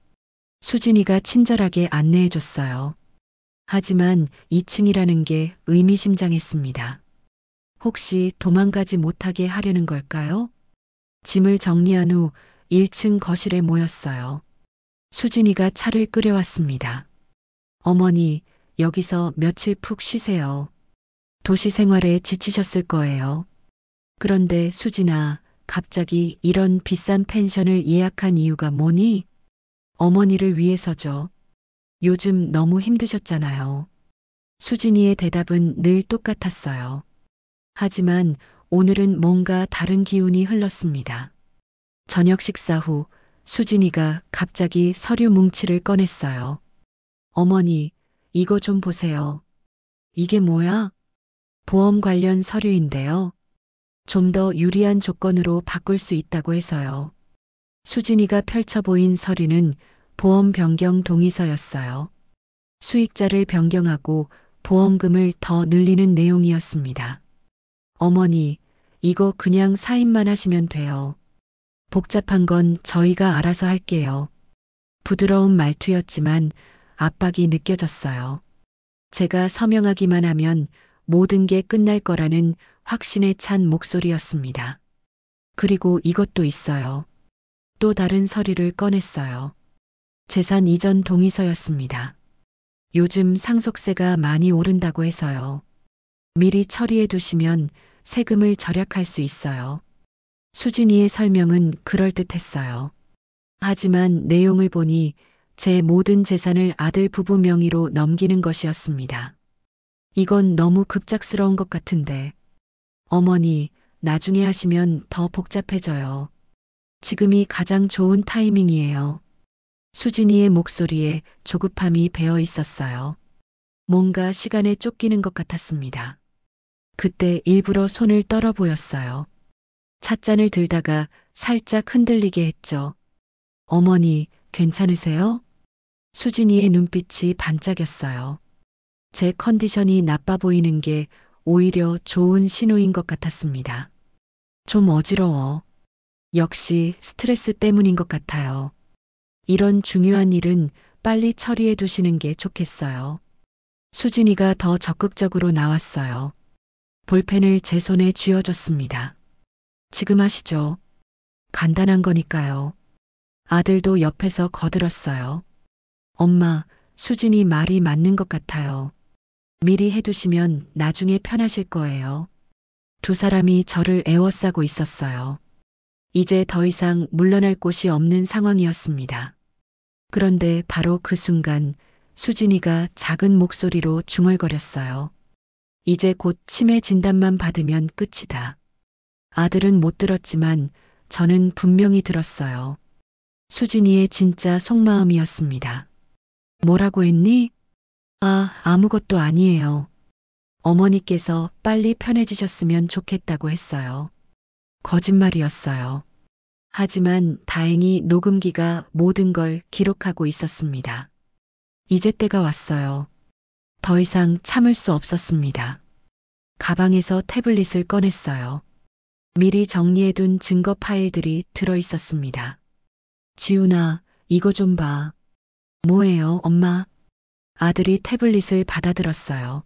수진이가 친절하게 안내해줬어요. 하지만 2층이라는 게 의미심장했습니다. 혹시 도망가지 못하게 하려는 걸까요? 짐을 정리한 후 1층 거실에 모였어요. 수진이가 차를 끓여왔습니다. 어머니, 여기서 며칠 푹 쉬세요. 도시 생활에 지치셨을 거예요. 그런데 수진아, 갑자기 이런 비싼 펜션을 예약한 이유가 뭐니? 어머니를 위해서죠. 요즘 너무 힘드셨잖아요. 수진이의 대답은 늘 똑같았어요. 하지만 오늘은 뭔가 다른 기운이 흘렀습니다. 저녁 식사 후 수진이가 갑자기 서류 뭉치를 꺼냈어요. 어머니, 이거 좀 보세요. 이게 뭐야? 보험 관련 서류인데요. 좀 더 유리한 조건으로 바꿀 수 있다고 해서요. 수진이가 펼쳐 보인 서류는 보험 변경 동의서였어요. 수익자를 변경하고 보험금을 더 늘리는 내용이었습니다. 어머니, 이거 그냥 사인만 하시면 돼요. 복잡한 건 저희가 알아서 할게요. 부드러운 말투였지만 압박이 느껴졌어요. 제가 서명하기만 하면 모든 게 끝날 거라는 확신에 찬 목소리였습니다. 그리고 이것도 있어요. 또 다른 서류를 꺼냈어요. 재산 이전 동의서였습니다. 요즘 상속세가 많이 오른다고 해서요. 미리 처리해 두시면 세금을 절약할 수 있어요. 수진이의 설명은 그럴듯했어요. 하지만 내용을 보니 제 모든 재산을 아들 부부 명의로 넘기는 것이었습니다. 이건 너무 급작스러운 것 같은데. 어머니, 나중에 하시면 더 복잡해져요. 지금이 가장 좋은 타이밍이에요. 수진이의 목소리에 조급함이 배어 있었어요. 뭔가 시간에 쫓기는 것 같았습니다. 그때 일부러 손을 떨어 보였어요. 찻잔을 들다가 살짝 흔들리게 했죠. 어머니, 괜찮으세요? 수진이의 눈빛이 반짝였어요. 제 컨디션이 나빠 보이는 게 오히려 좋은 신호인 것 같았습니다. 좀 어지러워. 역시 스트레스 때문인 것 같아요. 이런 중요한 일은 빨리 처리해 두시는 게 좋겠어요. 수진이가 더 적극적으로 나왔어요. 볼펜을 제 손에 쥐어줬습니다. 지금 하시죠. 간단한 거니까요. 아들도 옆에서 거들었어요. 엄마, 수진이 말이 맞는 것 같아요. 미리 해두시면 나중에 편하실 거예요. 두 사람이 저를 애워싸고 있었어요. 이제 더 이상 물러날 곳이 없는 상황이었습니다. 그런데 바로 그 순간 수진이가 작은 목소리로 중얼거렸어요. 이제 곧 치매 진단만 받으면 끝이다. 아들은 못 들었지만 저는 분명히 들었어요. 수진이의 진짜 속마음이었습니다. 뭐라고 했니? 아무것도 아니에요. 어머니께서 빨리 편해지셨으면 좋겠다고 했어요. 거짓말이었어요. 하지만 다행히 녹음기가 모든 걸 기록하고 있었습니다. 이제 때가 왔어요. 더 이상 참을 수 없었습니다. 가방에서 태블릿을 꺼냈어요. 미리 정리해둔 증거 파일들이 들어 있었습니다. 지훈아, 이거 좀 봐. 뭐예요, 엄마? 아들이 태블릿을 받아들었어요.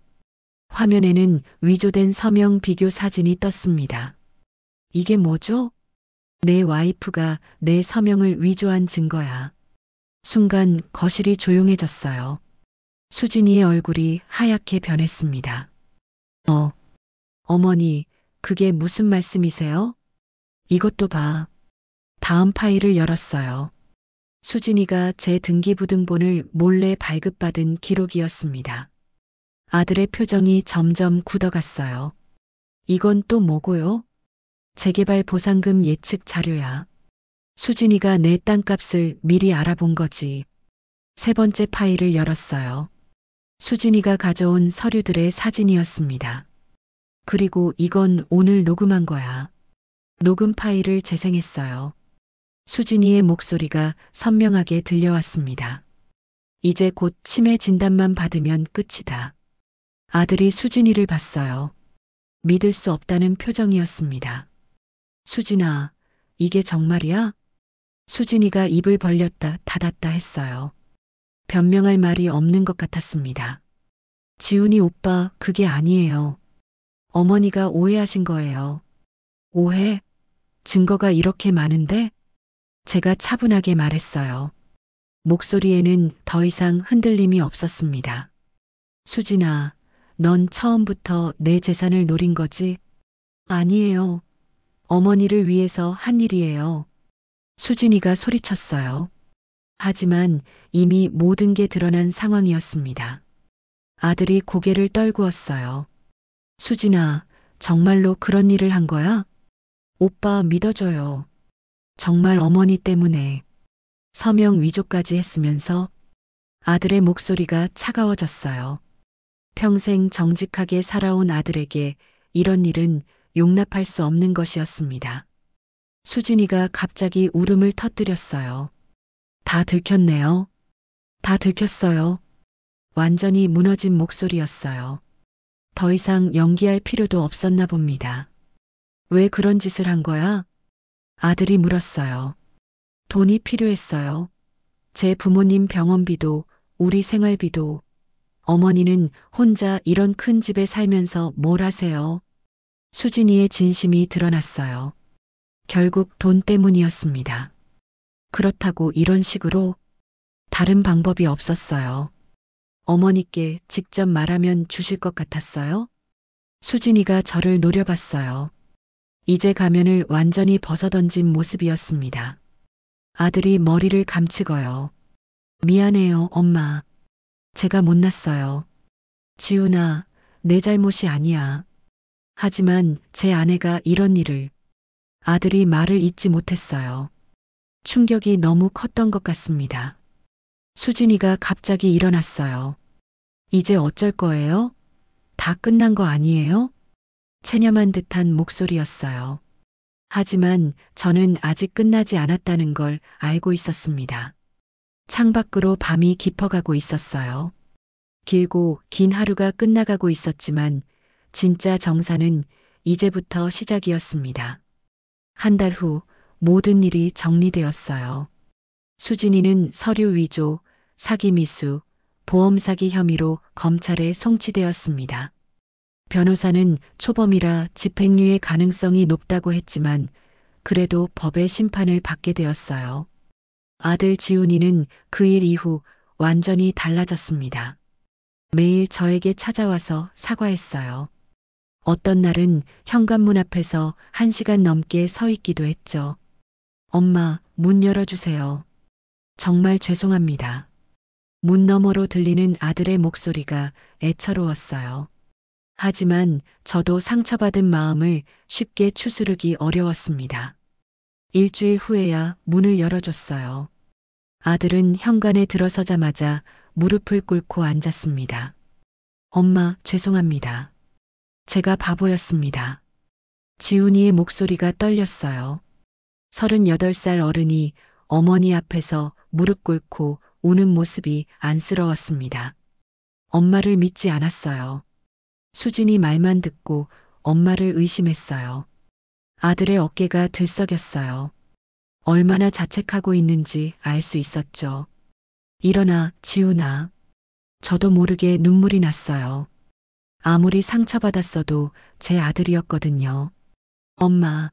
화면에는 위조된 서명 비교 사진이 떴습니다. 이게 뭐죠? 내 와이프가 내 서명을 위조한 증거야. 순간 거실이 조용해졌어요. 수진이의 얼굴이 하얗게 변했습니다. 어머니, 그게 무슨 말씀이세요? 이것도 봐. 다음 파일을 열었어요. 수진이가 제 등기부등본을 몰래 발급받은 기록이었습니다. 아들의 표정이 점점 굳어갔어요. 이건 또 뭐고요? 재개발 보상금 예측 자료야. 수진이가 내 땅값을 미리 알아본 거지. 세 번째 파일을 열었어요. 수진이가 가져온 서류들의 사진이었습니다. 그리고 이건 오늘 녹음한 거야. 녹음 파일을 재생했어요. 수진이의 목소리가 선명하게 들려왔습니다. 이제 곧 치매 진단만 받으면 끝이다. 아들이 수진이를 봤어요. 믿을 수 없다는 표정이었습니다. 수진아, 이게 정말이야? 수진이가 입을 벌렸다 닫았다 했어요. 변명할 말이 없는 것 같았습니다. 지훈이 오빠, 그게 아니에요. 어머니가 오해하신 거예요. 오해? 증거가 이렇게 많은데? 제가 차분하게 말했어요. 목소리에는 더 이상 흔들림이 없었습니다. 수진아, 넌 처음부터 내 재산을 노린 거지? 아니에요. 어머니를 위해서 한 일이에요. 수진이가 소리쳤어요. 하지만 이미 모든 게 드러난 상황이었습니다. 아들이 고개를 떨구었어요. 수진아, 정말로 그런 일을 한 거야? 오빠 믿어줘요. 정말 어머니 때문에. 서명 위조까지 했으면서 아들의 목소리가 차가워졌어요. 평생 정직하게 살아온 아들에게 이런 일은 용납할 수 없는 것이었습니다. 수진이가 갑자기 울음을 터뜨렸어요. 다 들켰네요. 다 들켰어요. 완전히 무너진 목소리였어요. 더 이상 연기할 필요도 없었나 봅니다. 왜 그런 짓을 한 거야? 아들이 물었어요. 돈이 필요했어요. 제 부모님 병원비도, 우리 생활비도. 어머니는 혼자 이런 큰 집에 살면서 뭘 하세요? 수진이의 진심이 드러났어요. 결국 돈 때문이었습니다. 그렇다고 이런 식으로 다른 방법이 없었어요. 어머니께 직접 말하면 주실 것 같았어요? 수진이가 저를 노려봤어요. 이제 가면을 완전히 벗어던진 모습이었습니다. 아들이 머리를 감추고요. 미안해요, 엄마. 제가 못났어요. 지훈아, 내 잘못이 아니야. 하지만 제 아내가 이런 일을. 아들이 말을 잇지 못했어요. 충격이 너무 컸던 것 같습니다. 수진이가 갑자기 일어났어요. 이제 어쩔 거예요? 다 끝난 거 아니에요? 체념한 듯한 목소리였어요. 하지만 저는 아직 끝나지 않았다는 걸 알고 있었습니다. 창밖으로 밤이 깊어가고 있었어요. 길고 긴 하루가 끝나가고 있었지만 진짜 정사는 이제부터 시작이었습니다. 한 달 후 모든 일이 정리되었어요. 수진이는 서류 위조, 사기 미수, 보험 사기 혐의로 검찰에 송치되었습니다. 변호사는 초범이라 집행유예 가능성이 높다고 했지만 그래도 법의 심판을 받게 되었어요. 아들 지훈이는 그 일 이후 완전히 달라졌습니다. 매일 저에게 찾아와서 사과했어요. 어떤 날은 현관문 앞에서 1시간 넘게 서 있기도 했죠. 엄마, 문 열어주세요. 정말 죄송합니다. 문 너머로 들리는 아들의 목소리가 애처로웠어요. 하지만 저도 상처받은 마음을 쉽게 추스르기 어려웠습니다. 일주일 후에야 문을 열어줬어요. 아들은 현관에 들어서자마자 무릎을 꿇고 앉았습니다. 엄마, 죄송합니다. 제가 바보였습니다. 지훈이의 목소리가 떨렸어요. 38살 어른이 어머니 앞에서 무릎 꿇고 우는 모습이 안쓰러웠습니다. 엄마를 믿지 않았어요. 수진이 말만 듣고 엄마를 의심했어요. 아들의 어깨가 들썩였어요. 얼마나 자책하고 있는지 알 수 있었죠. 일어나, 지훈아. 저도 모르게 눈물이 났어요. 아무리 상처받았어도 제 아들이었거든요. 엄마,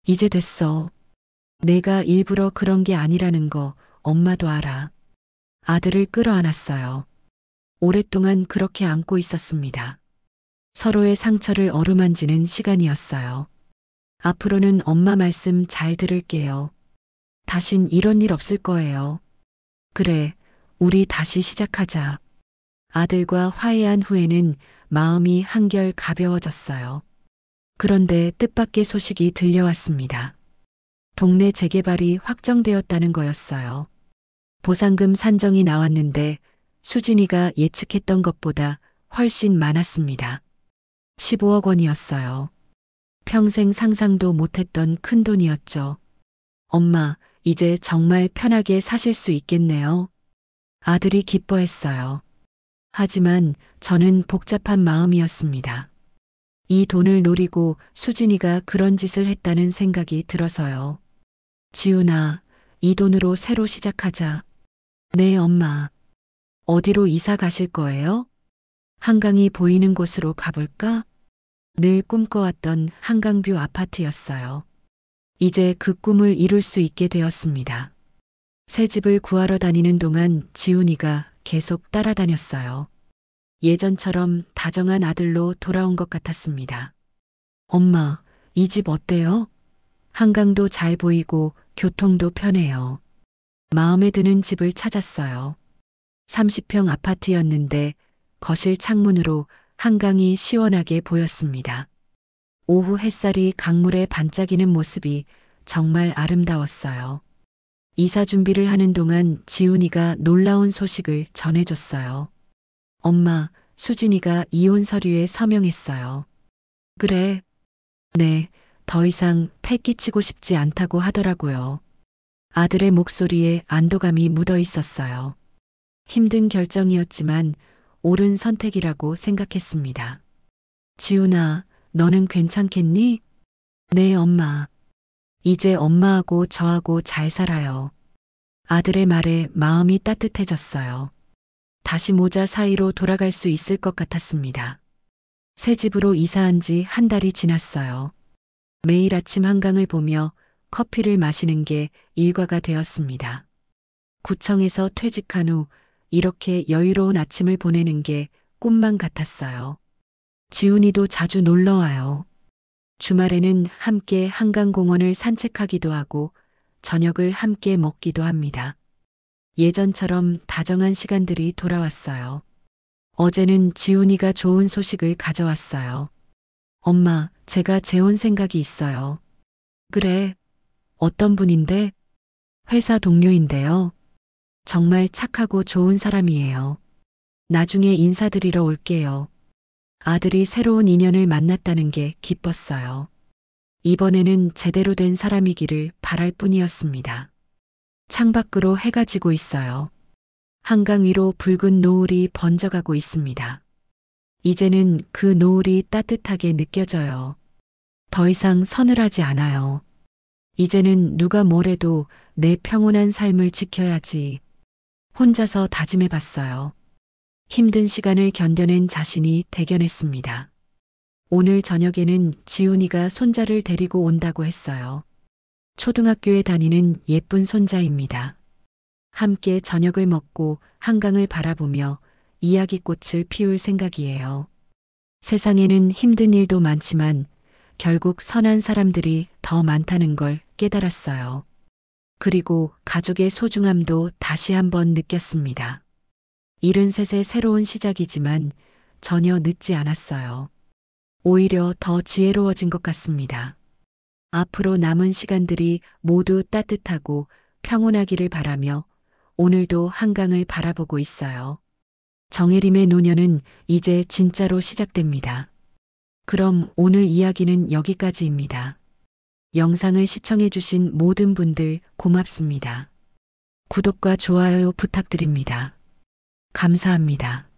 이제 됐어. 내가 일부러 그런 게 아니라는 거 엄마도 알아. 아들을 끌어안았어요. 오랫동안 그렇게 안고 있었습니다. 서로의 상처를 어루만지는 시간이었어요. 앞으로는 엄마 말씀 잘 들을게요. 다신 이런 일 없을 거예요. 그래, 우리 다시 시작하자. 아들과 화해한 후에는 마음이 한결 가벼워졌어요. 그런데 뜻밖의 소식이 들려왔습니다. 동네 재개발이 확정되었다는 거였어요. 보상금 산정이 나왔는데 수진이가 예측했던 것보다 훨씬 많았습니다. 15억 원이었어요. 평생 상상도 못했던 큰 돈이었죠. 엄마, 이제 정말 편하게 사실 수 있겠네요. 아들이 기뻐했어요. 하지만 저는 복잡한 마음이었습니다. 이 돈을 노리고 수진이가 그런 짓을 했다는 생각이 들어서요. 지훈아, 이 돈으로 새로 시작하자. 네, 엄마. 어디로 이사 가실 거예요? 한강이 보이는 곳으로 가볼까? 늘 꿈꿔왔던 한강뷰 아파트였어요. 이제 그 꿈을 이룰 수 있게 되었습니다. 새 집을 구하러 다니는 동안 지훈이가 계속 따라다녔어요. 예전처럼 다정한 아들로 돌아온 것 같았습니다. 엄마, 이 집 어때요? 한강도 잘 보이고 교통도 편해요. 마음에 드는 집을 찾았어요. 30평 아파트였는데 거실 창문으로 한강이 시원하게 보였습니다. 오후 햇살이 강물에 반짝이는 모습이 정말 아름다웠어요. 이사 준비를 하는 동안 지훈이가 놀라운 소식을 전해줬어요. 엄마, 수진이가 이혼 서류에 서명했어요. 그래. 네, 더 이상 패 끼치고 싶지 않다고 하더라고요. 아들의 목소리에 안도감이 묻어 있었어요. 힘든 결정이었지만 옳은 선택이라고 생각했습니다. 지훈아, 너는 괜찮겠니? 네, 엄마. 이제 엄마하고 저하고 잘 살아요. 아들의 말에 마음이 따뜻해졌어요. 다시 모자 사이로 돌아갈 수 있을 것 같았습니다. 새 집으로 이사한 지 한 달이 지났어요. 매일 아침 한강을 보며 커피를 마시는 게 일과가 되었습니다. 구청에서 퇴직한 후 이렇게 여유로운 아침을 보내는 게 꿈만 같았어요. 지훈이도 자주 놀러 와요. 주말에는 함께 한강공원을 산책하기도 하고 저녁을 함께 먹기도 합니다. 예전처럼 다정한 시간들이 돌아왔어요. 어제는 지훈이가 좋은 소식을 가져왔어요. 엄마, 제가 재혼 생각이 있어요. 그래. 어떤 분인데? 회사 동료인데요. 정말 착하고 좋은 사람이에요. 나중에 인사드리러 올게요. 아들이 새로운 인연을 만났다는 게 기뻤어요. 이번에는 제대로 된 사람이기를 바랄 뿐이었습니다. 창밖으로 해가 지고 있어요. 한강 위로 붉은 노을이 번져가고 있습니다. 이제는 그 노을이 따뜻하게 느껴져요. 더 이상 서늘하지 않아요. 이제는 누가 뭐래도 내 평온한 삶을 지켜야지. 혼자서 다짐해 봤어요. 힘든 시간을 견뎌낸 자신이 대견했습니다. 오늘 저녁에는 지훈이가 손자를 데리고 온다고 했어요. 초등학교에 다니는 예쁜 손자입니다. 함께 저녁을 먹고 한강을 바라보며 이야기꽃을 피울 생각이에요. 세상에는 힘든 일도 많지만 결국 선한 사람들이 더 많다는 걸 깨달았어요. 그리고 가족의 소중함도 다시 한번 느꼈습니다. 73의 새로운 시작이지만 전혀 늦지 않았어요. 오히려 더 지혜로워진 것 같습니다. 앞으로 남은 시간들이 모두 따뜻하고 평온하기를 바라며 오늘도 한강을 바라보고 있어요. 정혜림의 노년은 이제 진짜로 시작됩니다. 그럼 오늘 이야기는 여기까지입니다. 영상을 시청해주신 모든 분들 고맙습니다. 구독과 좋아요 부탁드립니다. 감사합니다.